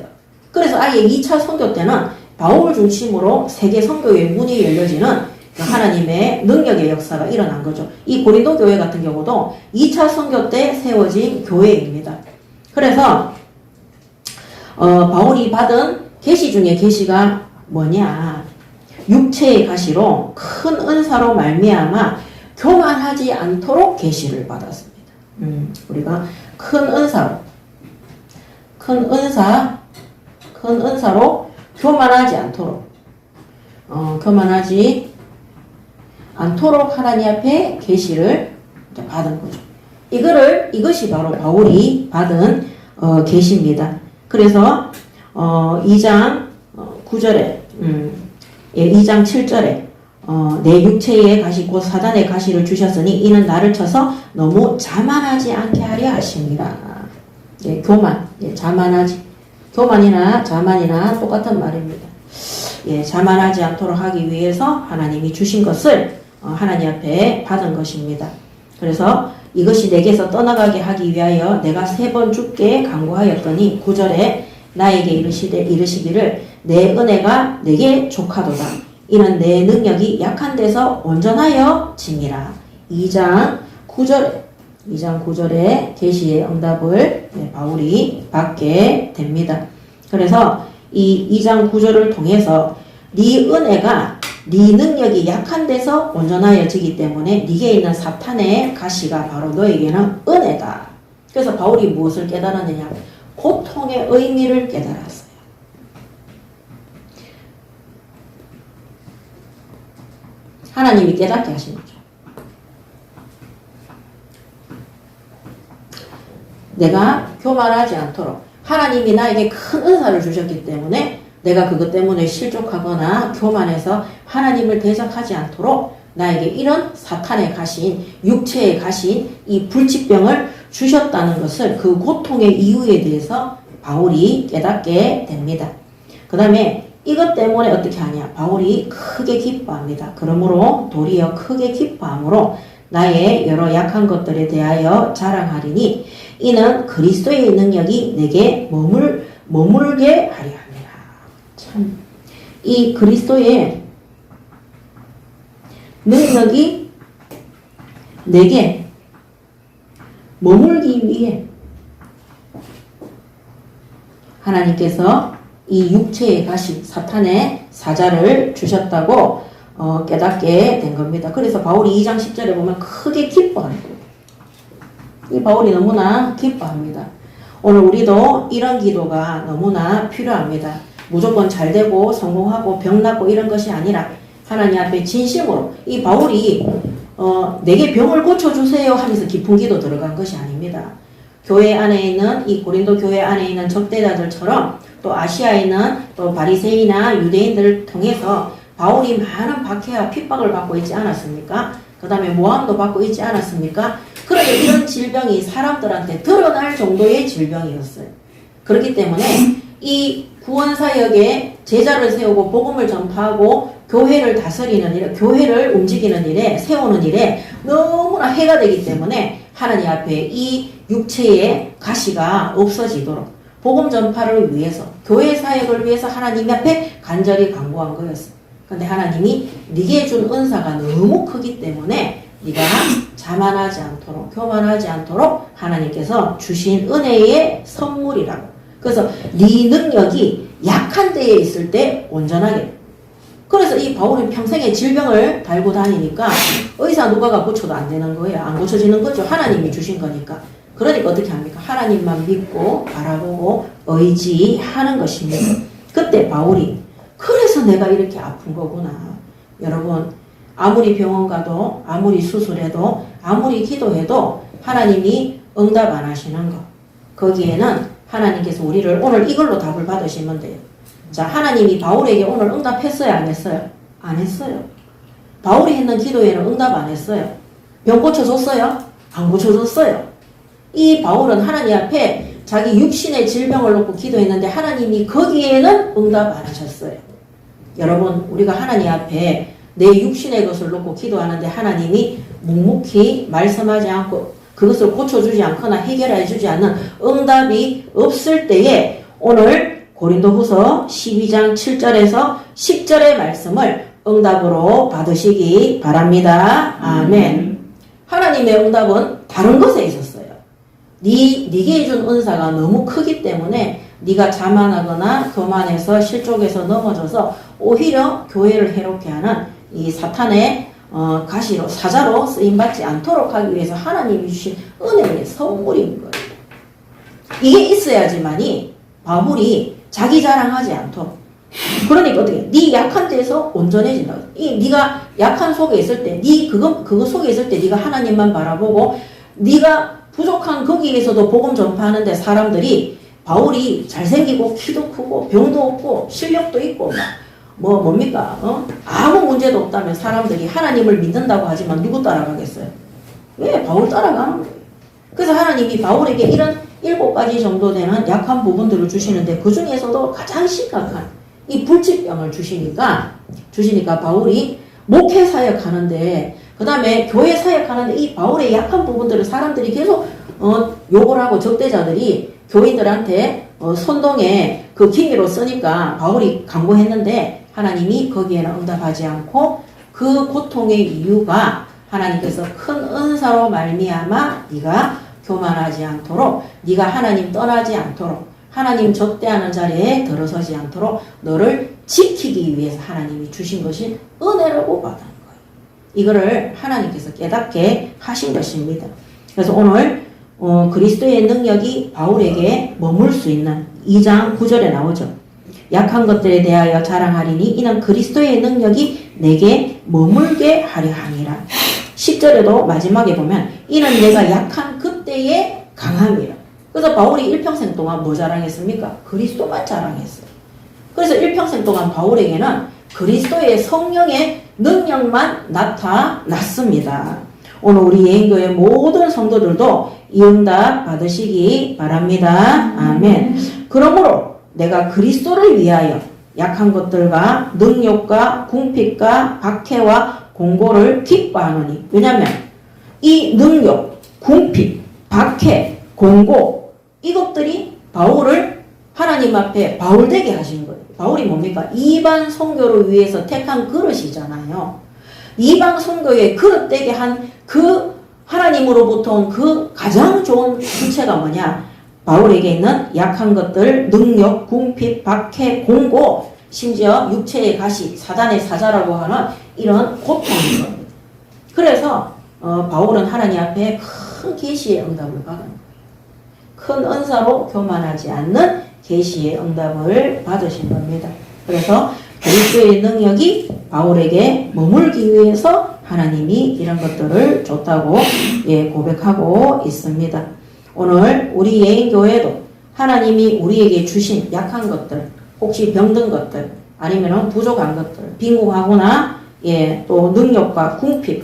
그래서 아예 2차 선교 때는 바울 중심으로 세계 선교의 문이 열려지는 하나님의 능력의 역사가 일어난 거죠. 이 고린도 교회 같은 경우도 2차 선교 때 세워진 교회입니다. 그래서 바울이 받은 계시 중에 계시가 뭐냐? 육체의 가시로 큰 은사로 말미암아 교만하지 않도록 계시를 받았습니다. 우리가 큰 은사로 교만하지 않도록 하나님 앞에 계시를 받은 거죠. 이것이 바로 바울이 받은 계시입니다. 그래서 2장 9절에 2장 7절에 내 육체의 가시 곧 사단의 가시를 주셨으니 이는 나를 쳐서 너무 자만하지 않게 하려 하십니다. 교만, 교만이나 자만이나 똑같은 말입니다. 자만하지 않도록 하기 위해서 하나님이 주신 것을 하나님 앞에 받은 것입니다. 그래서 이것이 내게서 떠나가게 하기 위하여 내가 3번 주께 간구하였더니 9절에 나에게 이르시기를 내 은혜가 내게 족하도다. 이는 내 능력이 약한 데서 온전하여 짐이라. 2장 9절에 계시의 응답을 바울이 받게 됩니다. 그래서 이 2장 9절을 통해서 네 은혜가 네 능력이 약한 데서 온전하여지기 때문에 네게 있는 사탄의 가시가 바로 너에게는 은혜다. 그래서 바울이 무엇을 깨달았느냐? 고통의 의미를 깨달았어요. 하나님이 깨닫게 하신 거죠. 내가 교만하지 않도록 하나님이 나에게 큰 은사를 주셨기 때문에 내가 그것 때문에 실족하거나 교만해서 하나님을 대적하지 않도록 나에게 이런 사탄의 가시인 육체의 가시인 이 불치병을 주셨다는 것을 그 고통의 이유에 대해서 바울이 깨닫게 됩니다. 그 다음에 이것 때문에 어떻게 하냐? 바울이 크게 기뻐합니다. 그러므로 도리어 크게 기뻐함으로 나의 여러 약한 것들에 대하여 자랑하리니 이는 그리스도의 능력이 내게 머물게 하려 합니다. 참, 이 그리스도의 능력이 내게 머물기 위해 하나님께서 이 육체에 가신 사탄의 사자를 주셨다고 깨닫게 된 겁니다. 그래서 바울이 2장 10절에 보면 크게 기뻐하는 거예요. 이 바울이 너무나 기뻐합니다. 오늘 우리도 이런 기도가 너무나 필요합니다. 무조건 잘 되고 성공하고 병 낫고 이런 것이 아니라 하나님 앞에 진심으로 이 바울이 내게 병을 고쳐주세요 하면서 깊은 기도 들어간 것이 아닙니다. 교회 안에 있는 이 고린도 교회 안에 있는 적대자들처럼 또 아시아에 있는 또 바리새인이나 유대인들을 통해서 바울이 많은 박해와 핍박을 받고 있지 않았습니까? 그 다음에 모함도 받고 있지 않았습니까? 그런데 이런 질병이 사람들한테 드러날 정도의 질병이었어요. 그렇기 때문에 이 구원사역에 제자를 세우고 복음을 전파하고 교회를 다스리는 일, 교회를 움직이는 일에 세우는 일에 너무나 해가 되기 때문에 하나님 앞에 이 육체의 가시가 없어지도록 복음 전파를 위해서 교회 사역을 위해서 하나님 앞에 간절히 간구한 거였어요. 근데 하나님이 네게 준 은사가 너무 크기 때문에 네가 자만하지 않도록 교만하지 않도록 하나님께서 주신 은혜의 선물이라고. 그래서 네 능력이 약한 데에 있을 때 온전하게. 그래서 이 바울은 평생에 질병을 달고 다니니까 의사 누가가 고쳐도 안 되는 거예요. 안 고쳐지는 거죠. 하나님이 주신 거니까. 그러니까 어떻게 합니까? 하나님만 믿고 바라보고 의지하는 것입니다. 그때 바울이 그래서 내가 이렇게 아픈 거구나. 여러분 아무리 병원 가도 아무리 수술해도 아무리 기도해도 하나님이 응답 안 하시는 거. 거기에는 하나님께서 우리를 오늘 이걸로 답을 받으시면 돼요. 자, 하나님이 바울에게 오늘 응답했어요? 안 했어요? 안 했어요. 바울이 했는 기도에는 응답 안 했어요. 병 고쳐줬어요? 안 고쳐줬어요. 이 바울은 하나님 앞에 자기 육신의 질병을 놓고 기도했는데 하나님이 거기에는 응답 안 하셨어요. 여러분 우리가 하나님 앞에 내 육신의 것을 놓고 기도하는데 하나님이 묵묵히 말씀하지 않고 그것을 고쳐주지 않거나 해결해 주지 않는 응답이 없을 때에 오늘 고린도후서 12장 7절에서 10절의 말씀을 응답으로 받으시기 바랍니다. 아멘. 하나님의 응답은 다른 것에 있었어요. 네게 준 은사가 너무 크기 때문에 네가 자만하거나 교만해서 실족해서 넘어져서 오히려 교회를 해롭게 하는 이 사탄의 가시로 사자로 쓰임받지 않도록 하기 위해서 하나님이 주신 은혜의 선물인 거예요. 이게 있어야지만이 바울이 자기 자랑하지 않도록. 그러니까 어떻게 네 약한 데서 온전해진다. 이 네가 약한 속에 있을 때, 네 그거 속에 있을 때 네가 하나님만 바라보고 네가 부족한 거기에서도 복음 전파하는데 사람들이 바울이 잘생기고 키도 크고 병도 없고 실력도 있고 뭡니까? 아무 문제도 없다면 사람들이 하나님을 믿는다고 하지만 누구 따라가겠어요? 왜? 바울 따라가는 거예요. 그래서 하나님이 바울에게 이런 7가지 정도 되는 약한 부분들을 주시는데 그 중에서도 가장 심각한 이 불치병을 주시니까 바울이 목회 사역하는데 그 다음에 교회 사역하는데 이 바울의 약한 부분들을 사람들이 계속 욕을 하고 적대자들이 교인들한테 선동에 그 기미로 쓰니까 바울이 강구했는데 하나님이 거기에는 응답하지 않고 그 고통의 이유가 하나님께서 큰 은사로 말미암아 네가 교만하지 않도록 네가 하나님 떠나지 않도록 하나님 적대하는 자리에 들어서지 않도록 너를 지키기 위해서 하나님이 주신 것이 은혜라고 받은 거예요. 이거를 하나님께서 깨닫게 하신 것입니다. 그래서 오늘 그리스도의 능력이 바울에게 머물 수 있는 2장 9절에 나오죠. 약한 것들에 대하여 자랑하리니 이는 그리스도의 능력이 내게 머물게 하려 함이라. 10절에도 마지막에 보면 이는 내가 약한 그때의 강함이라. 그래서 바울이 일평생 동안 뭐 자랑했습니까? 그리스도만 자랑했어요. 그래서 일평생 동안 바울에게는 그리스도의 성령의 능력만 나타났습니다. 오늘 우리 예인교회 모든 성도들도 이 응답 받으시기 바랍니다. 아멘. 그러므로 내가 그리스도를 위하여 약한 것들과 능욕과 궁핍과 박해와 공고를 기뻐하노니. 왜냐하면 이 능욕, 궁핍, 박해, 공고 이것들이 바울을 하나님 앞에 바울되게 하신 거예요. 바울이 뭡니까? 이방 선교를 위해서 택한 그릇이잖아요. 이방 선교에 그릇되게 한 그 하나님으로부터 온 그 가장 좋은 주체가 뭐냐? 바울에게 있는 약한 것들, 능력, 궁핍, 박해, 공고, 심지어 육체의 가시, 사단의 사자라고 하는 이런 고통인 겁니다. 그래서 바울은 하나님 앞에 큰 계시의 응답을 받은 거예요. 큰 은사로 교만하지 않는 계시의 응답을 받으신 겁니다. 그래서 그리스도의 능력이 바울에게 머물기 위해서 하나님이 이런 것들을 줬다고 고백하고 있습니다. 오늘 우리 예인교회도 하나님이 우리에게 주신 약한 것들, 혹시 병든 것들, 아니면 부족한 것들, 빈궁하거나 또 능력과 궁핍,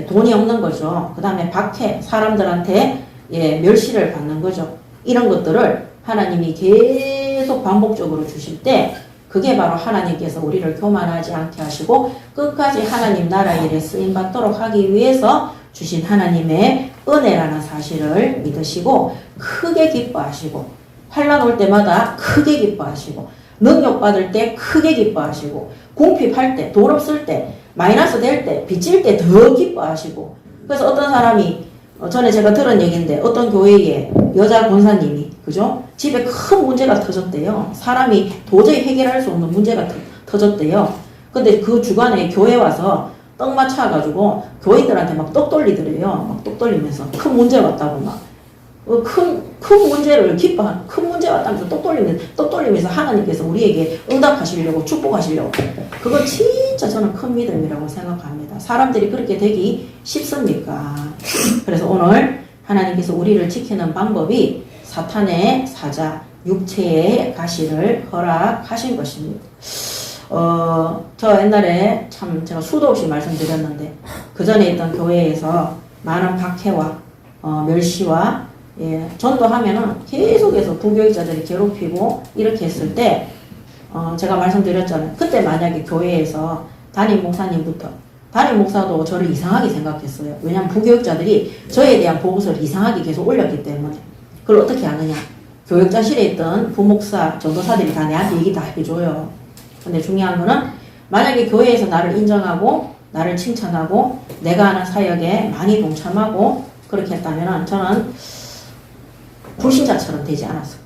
돈이 없는 거죠. 그 다음에 박해, 사람들한테 멸시를 받는 거죠. 이런 것들을 하나님이 계속 반복적으로 주실 때 그게 바로 하나님께서 우리를 교만하지 않게 하시고 끝까지 하나님 나라 일에 쓰임받도록 하기 위해서 주신 하나님의 은혜라는 사실을 믿으시고 크게 기뻐하시고 환난 올 때마다 크게 기뻐하시고 능력 받을 때 크게 기뻐하시고 궁핍할 때, 돈 없을 때, 마이너스 될 때, 빚질 때 더 기뻐하시고. 그래서 어떤 사람이 전에 제가 들은 얘기인데 어떤 교회에 여자 권사님이 그죠? 집에 큰 문제가 터졌대요. 사람이 도저히 해결할 수 없는 문제가 터졌대요. 근데 그 주간에 교회 와서 떡 맞춰가지고 교인들한테 막 떡 돌리더래요. 막 떡 돌리면서 큰 문제 왔다고 막. 큰 문제를 큰 문제 왔다면서 떡 돌리면서 하나님께서 우리에게 응답하시려고 축복하시려고. 그거 진짜 저는 큰 믿음이라고 생각합니다. 사람들이 그렇게 되기 쉽습니까? 그래서 오늘 하나님께서 우리를 지키는 방법이 사탄의 사자, 육체의 가시를 허락하신 것입니다. 저 옛날에 참 제가 수도 없이 말씀드렸는데 그 전에 있던 교회에서 많은 박해와 멸시와 전도하면은 계속해서 부교육자들이 괴롭히고 이렇게 했을 때 제가 말씀드렸잖아요. 그때 만약에 교회에서 담임 목사도 저를 이상하게 생각했어요. 왜냐하면 부교육자들이 저에 대한 보고서를 이상하게 계속 올렸기 때문에. 그걸 어떻게 아느냐? 교육자실에 있던 부목사, 전도사들이 다 내한테 얘기 다 해줘요. 근데 중요한 거는 만약에 교회에서 나를 인정하고 나를 칭찬하고 내가 하는 사역에 많이 동참하고 그렇게 했다면 저는 불신자처럼 되지 않았을까.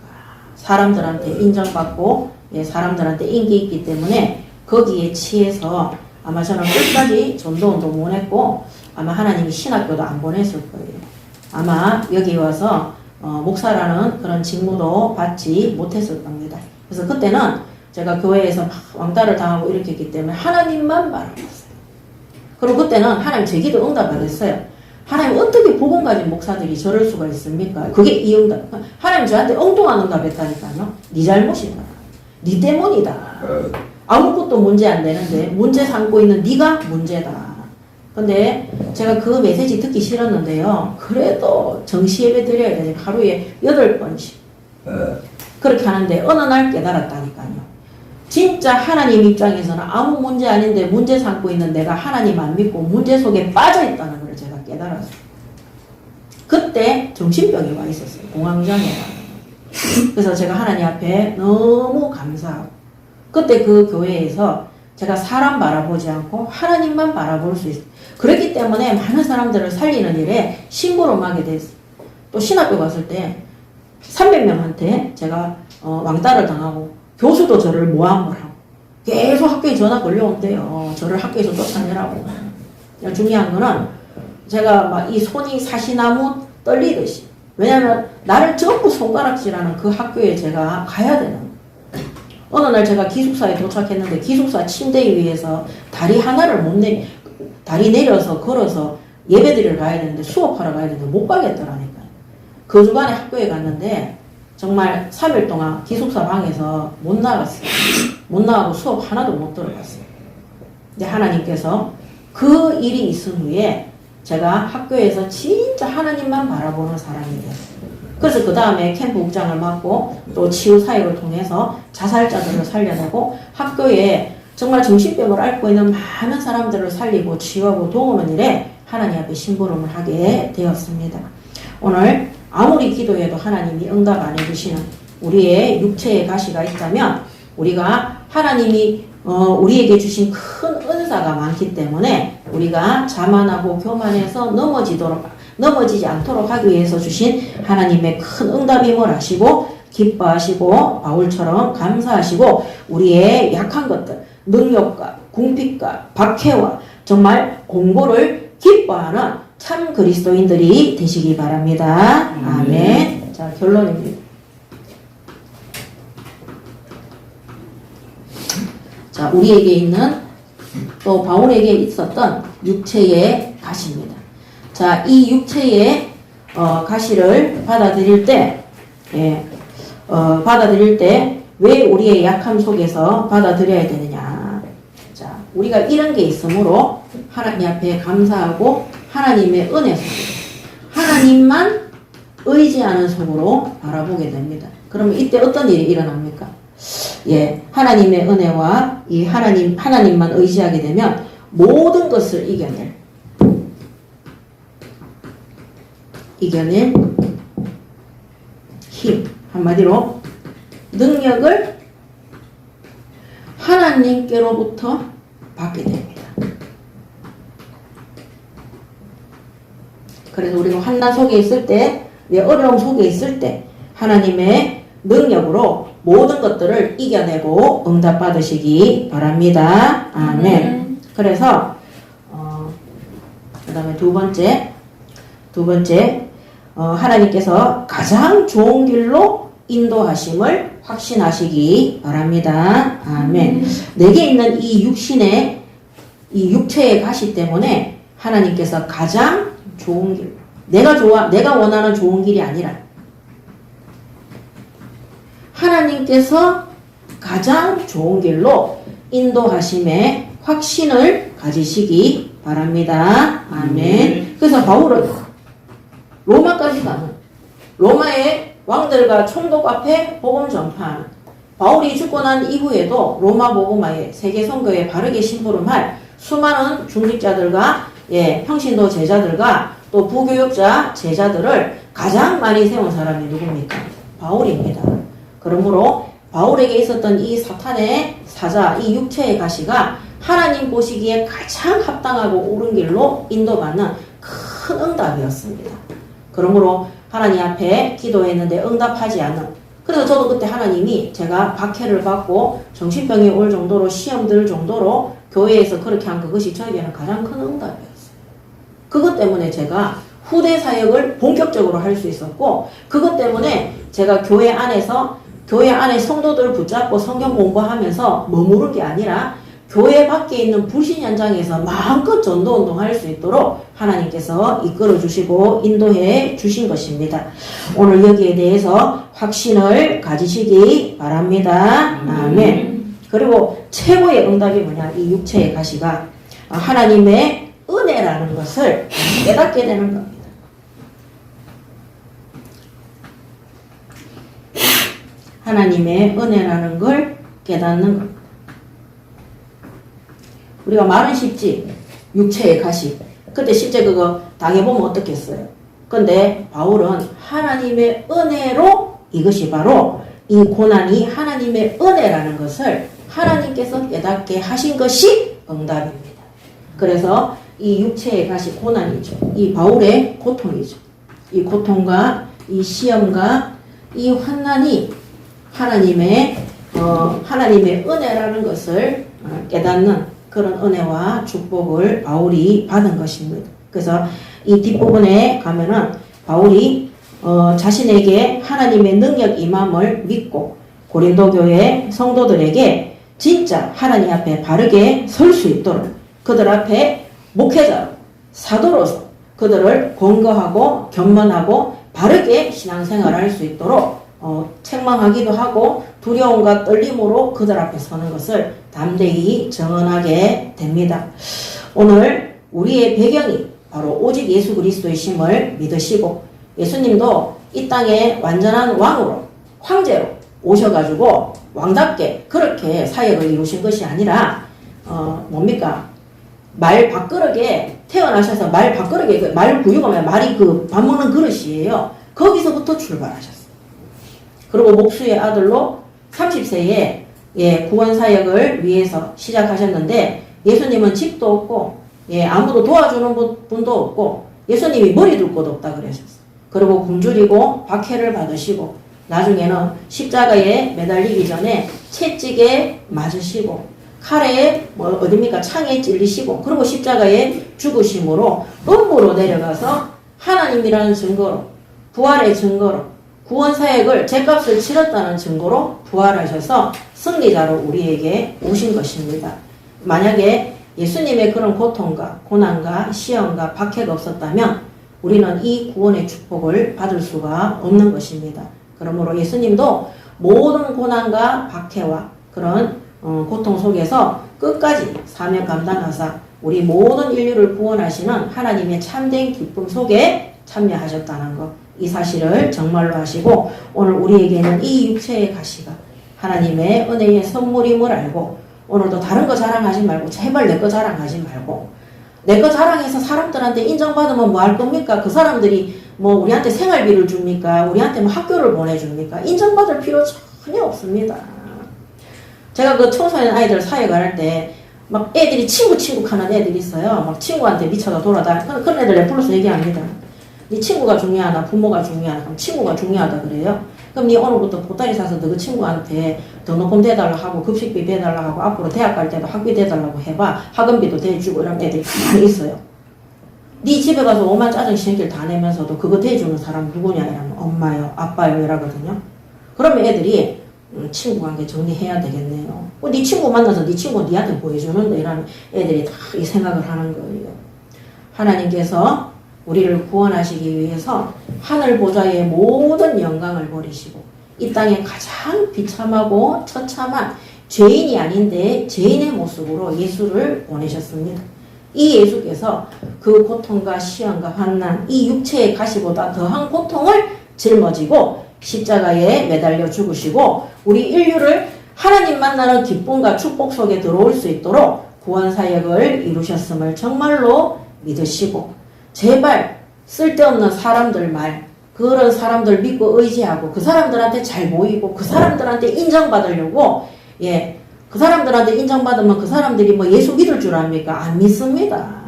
사람들한테 인정받고 사람들한테 인기 있기 때문에 거기에 취해서 아마 저는 끝까지 전도원도 못 했고 아마 하나님이 신학교도 안 보냈을 거예요. 아마 여기 와서 목사라는 그런 직무도 받지 못했을 겁니다. 그래서 그때는 제가 교회에서 막 왕따를 당하고 이렇게 했기 때문에 하나님만 바라봤어요. 그리고 그때는 하나님 제 기도 응답 안 했어요. 하나님 어떻게 복음 가진 목사들이 저럴 수가 있습니까? 그게 이 응답. 하나님 저한테 엉뚱한 응답 했다니까요. 네 잘못이다. 네 때문이다. 아무것도 문제 안 되는데 문제 삼고 있는 네가 문제다. 근데 제가 그 메시지 듣기 싫었는데요. 그래도 정시예배 드려야 되니까 하루에 8번씩 그렇게 하는데 어느 날 깨달았다니까요. 진짜 하나님 입장에서는 아무 문제 아닌데 문제 삼고 있는 내가 하나님 안 믿고 문제 속에 빠져 있다는 걸 제가 깨달았어요. 그때 정신병이 와 있었어요. 공황장애가. 그래서 제가 하나님 앞에 너무 감사하고 그때 그 교회에서 제가 사람 바라보지 않고 하나님만 바라볼 수 있어요. 그렇기 때문에 많은 사람들을 살리는 일에 심부름하게 됐어요. 또 신학교 갔을 때 300명한테 제가 왕따를 당하고 교수도 저를 모함을 하고 계속 학교에 전화 걸려온대요. 저를 학교에서 쫓아내라고. 중요한 거는 제가 막 이 손이 사시나무 떨리듯이 왜냐면 나를 전부 손가락질하는 그 학교에 제가 가야 되는 거예요. 어느 날 제가 기숙사에 도착했는데 기숙사 침대 위에서 다리 하나를 다리 내려서 걸어서 예배드리러 가야 되는데 수업하러 가야 되는데 못 가겠더라니까요. 그 주간에 학교에 갔는데 정말 3일 동안 기숙사 방에서 못 나갔어요. 못 나가고 수업 하나도 못 들어갔어요. 근데 하나님께서 그 일이 있은 후에 제가 학교에서 진짜 하나님만 바라보는 사람이 됐어요. 그래서 그 다음에 캠프 국장을 맡고 또 치유 사역을 통해서 자살자들을 살려내고 학교에 정말 정신병을 앓고 있는 많은 사람들을 살리고 치유하고 도우는 일에 하나님 앞에 심부름을 하게 되었습니다. 오늘 아무리 기도해도 하나님이 응답 안 해주시는 우리의 육체의 가시가 있다면 우리가 하나님이 우리에게 주신 큰 은사가 많기 때문에 우리가 자만하고 교만해서 넘어지지 않도록 하기 위해서 주신 하나님의 큰 응답임을 아시고 기뻐하시고 바울처럼 감사하시고 우리의 약한 것들 능력과 궁핍과 박해와 정말 공고를 기뻐하는 참 그리스도인들이 되시기 바랍니다. 아멘. 자, 결론입니다. 자, 우리에게 있는 또 바울에게 있었던 육체의 가시입니다. 자, 이 육체의 가시를 받아들일 때, 왜 우리의 약함 속에서 받아들여야 되느냐. 자, 우리가 이런 게 있으므로 하나님 앞에 감사하고 하나님의 은혜 속으로, 하나님만 의지하는 속으로 바라보게 됩니다. 그러면 이때 어떤 일이 일어납니까? 하나님의 은혜와 이 하나님만 의지하게 되면 모든 것을 이겨낼 힘, 한마디로 능력을 하나님께로부터 받게 됩니다. 그래서 우리가 환난 속에 있을 때, 어려움 속에 있을 때 하나님의 능력으로 모든 것들을 이겨내고 응답받으시기 바랍니다. 아멘. 그래서 그 다음에 두 번째 하나님께서 가장 좋은 길로 인도하심을 확신하시기 바랍니다. 아멘. 내게 있는 이 육체의 가시 때문에 하나님께서 가장 좋은 길, 내가 원하는 좋은 길이 아니라 하나님께서 가장 좋은 길로 인도하심의 확신을 가지시기 바랍니다. 아멘. 그래서 바울은 로마까지 가는 로마의 왕들과 총독 앞에 복음 전파하는 바울이 죽고 난 이후에도 로마 복음화에 세계 선교에 바르게 심부름할 수많은 중직자들과 평신도 제자들과 또 부교육자 제자들을 가장 많이 세운 사람이 누굽니까? 바울입니다. 그러므로 바울에게 있었던 이 사탄의 사자, 이 육체의 가시가 하나님 보시기에 가장 합당하고 옳은 길로 인도받는 큰 응답이었습니다. 그러므로 하나님 앞에 기도했는데 응답하지 않은, 그래서 저도 그때 하나님이 제가 박해를 받고 정신병이 올 정도로 시험 들 정도로 교회에서 그렇게 한 그것이 저에게는 가장 큰 응답이었어요. 그것 때문에 제가 후대 사역을 본격적으로 할 수 있었고, 그것 때문에 제가 교회 안에 성도들을 붙잡고 성경 공부하면서 머무른 게 아니라 교회 밖에 있는 불신 현장에서 마음껏 전도 운동할 수 있도록 하나님께서 이끌어 주시고 인도해 주신 것입니다. 오늘 여기에 대해서 확신을 가지시기 바랍니다. 아멘. 그리고 최고의 응답이 뭐냐? 이 육체의 가시가 하나님의 은혜라는 것을 깨닫게 되는 겁니다. 하나님의 은혜라는 걸 깨닫는 겁니다. 우리가 말은 쉽지, 육체의 가시. 그때 실제 그거 당해보면 어떻겠어요? 근데 바울은 하나님의 은혜로 이것이 바로 이 고난이 하나님의 은혜라는 것을 하나님께서 깨닫게 하신 것이 응답입니다. 그래서 이 육체의 가시 고난이죠. 이 바울의 고통이죠. 이 고통과 이 시험과 이 환난이 하나님의 은혜라는 것을 깨닫는 그런 은혜와 축복을 바울이 받은 것입니다. 그래서 이 뒷부분에 가면은 바울이 자신에게 하나님의 능력 임함을 믿고 고린도 교회 성도들에게 진짜 하나님 앞에 바르게 설 수 있도록 그들 앞에 목회자로 사도로서 그들을 권고하고 겸손하고 바르게 신앙생활을 할 수 있도록 책망하기도 하고 두려움과 떨림으로 그들 앞에 서는 것을 담대히 정언하게 됩니다. 오늘 우리의 배경이 바로 오직 예수 그리스도의 심을 믿으시고 예수님도 이 땅에 완전한 왕으로 황제로 오셔가지고 왕답게 그렇게 사역을 이루신 것이 아니라 뭡니까? 말 밥그릇에 태어나셔서 말 밥그릇에 말 구유가 말이 그 밥 먹는 그릇이에요. 거기서부터 출발하셨어요. 그리고 목수의 아들로 30세에 구원 사역을 위해서 시작하셨는데 예수님은 집도 없고 아무도 도와주는 분도 없고 예수님이 머리 둘 곳 없다 그러셨어요. 그리고 굶주리고 박해를 받으시고 나중에는 십자가에 매달리기 전에 채찍에 맞으시고 칼에 창에 찔리시고 그리고 십자가에 죽으심으로 음부로 내려가서 하나님이라는 증거로 부활의 증거로 구원 사역을 죗값을 치렀다는 증거로 부활하셔서 승리자로 우리에게 오신 것입니다. 만약에 예수님의 그런 고통과 고난과 시험과 박해가 없었다면 우리는 이 구원의 축복을 받을 수가 없는 것입니다. 그러므로 예수님도 모든 고난과 박해와 그런 고통 속에서 끝까지 사명 감당하사 우리 모든 인류를 구원하시는 하나님의 참된 기쁨 속에 참여하셨다는 것, 이 사실을 정말로 하시고 오늘 우리에게는 이 육체의 가시가 하나님의 은혜의 선물임을 알고 오늘도 다른 거 자랑하지 말고 제발 내 거 자랑하지 말고 내 거 자랑해서 사람들한테 인정받으면 뭐 할 겁니까? 그 사람들이 뭐 우리한테 생활비를 줍니까? 우리한테 뭐 학교를 보내줍니까? 인정받을 필요 전혀 없습니다. 제가 그 청소년 아이들 사역을 할 때 막 애들이 친구 하는 애들이 있어요. 막 친구한테 미쳐서 그런 애들 내 불러서 얘기합니다. 네 친구가 중요하나 부모가 중요하나 그럼 친구가 중요하다 그래요. 그럼 네 오늘부터 보따리 사서 너 그 친구한테 등록금 대달라 하고 급식비 대달라 하고 앞으로 대학 갈 때도 학비 대달라고 해봐. 학원비도 대주고 이런 애들이 다 있어요. 네 집에 가서 오만 짜증 신길 다 내면서도 그거 대주는 사람 누구냐 이러면 엄마요 아빠요 이러거든요. 그러면 애들이 친구 관계 정리해야 되겠네요. 네 친구 만나서 네 친구 니한테 보여주는데 이러면 애들이 다 이 생각을 하는 거예요. 하나님께서 우리를 구원하시기 위해서 하늘 보좌의 모든 영광을 버리시고 이 땅에 가장 비참하고 처참한 죄인이 아닌데 죄인의 모습으로 예수를 보내셨습니다. 이 예수께서 그 고통과 시험과 환난, 이 육체의 가시보다 더한 고통을 짊어지고 십자가에 매달려 죽으시고 우리 인류를 하나님 만나는 기쁨과 축복 속에 들어올 수 있도록 구원 사역을 이루셨음을 정말로 믿으시고 제발 쓸데없는 사람들 말 그런 사람들 믿고 의지하고 그 사람들한테 잘 보이고 그 사람들한테 인정받으려고 그 사람들한테 인정받으면 그 사람들이 뭐 예수 믿을 줄 압니까? 안 믿습니다.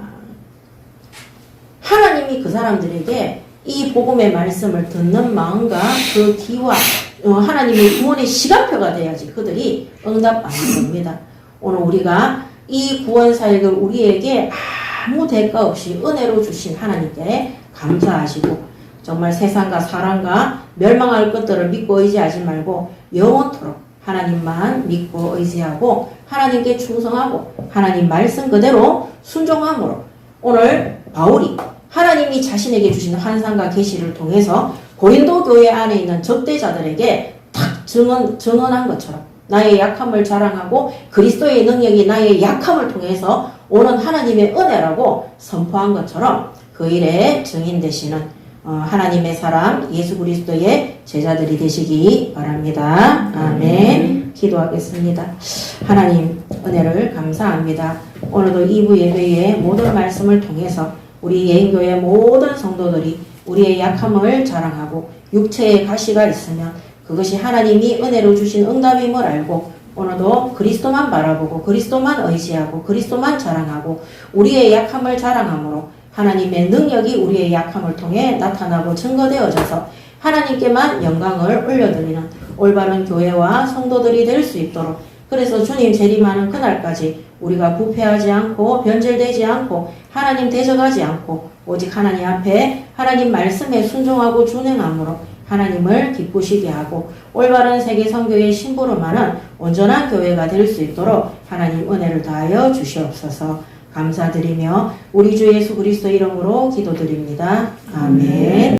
하나님이 그 사람들에게 이 복음의 말씀을 듣는 마음과 그 기와 하나님의 구원의 시간표가 돼야지 그들이 응답받는 겁니다. 오늘 우리가 이 구원 사역을 우리에게 아무 대가 없이 은혜로 주신 하나님께 감사하시고 정말 세상과 사람과 멸망할 것들을 믿고 의지하지 말고 영원토록 하나님만 믿고 의지하고 하나님께 충성하고 하나님 말씀 그대로 순종함으로 오늘 바울이 하나님이 자신에게 주신 환상과 계시를 통해서 고린도 교회 안에 있는 적대자들에게 탁 증언한 것처럼 나의 약함을 자랑하고 그리스도의 능력이 나의 약함을 통해서 오는 하나님의 은혜라고 선포한 것처럼 그 일에 증인 되시는 하나님의 사람 예수 그리스도의 제자들이 되시기 바랍니다. 아멘. 기도하겠습니다. 하나님 은혜를 감사합니다. 오늘도 2부 예배의 모든 말씀을 통해서 우리 예인교회 모든 성도들이 우리의 약함을 자랑하고 육체의 가시가 있으면 그것이 하나님이 은혜로 주신 응답임을 알고 오늘도 그리스도만 바라보고 그리스도만 의지하고 그리스도만 자랑하고 우리의 약함을 자랑함으로 하나님의 능력이 우리의 약함을 통해 나타나고 증거되어져서 하나님께만 영광을 올려드리는 올바른 교회와 성도들이 될 수 있도록 그래서 주님 재림하는 그날까지 우리가 부패하지 않고 변절되지 않고 하나님 대적하지 않고 오직 하나님 앞에 하나님 말씀에 순종하고 준행함으로 하나님을 기쁘시게 하고 올바른 세계 선교의 신부로만은 온전한 교회가 될 수 있도록 하나님 은혜를 다하여 주시옵소서. 감사드리며 우리 주 예수 그리스도 이름으로 기도드립니다. 아멘.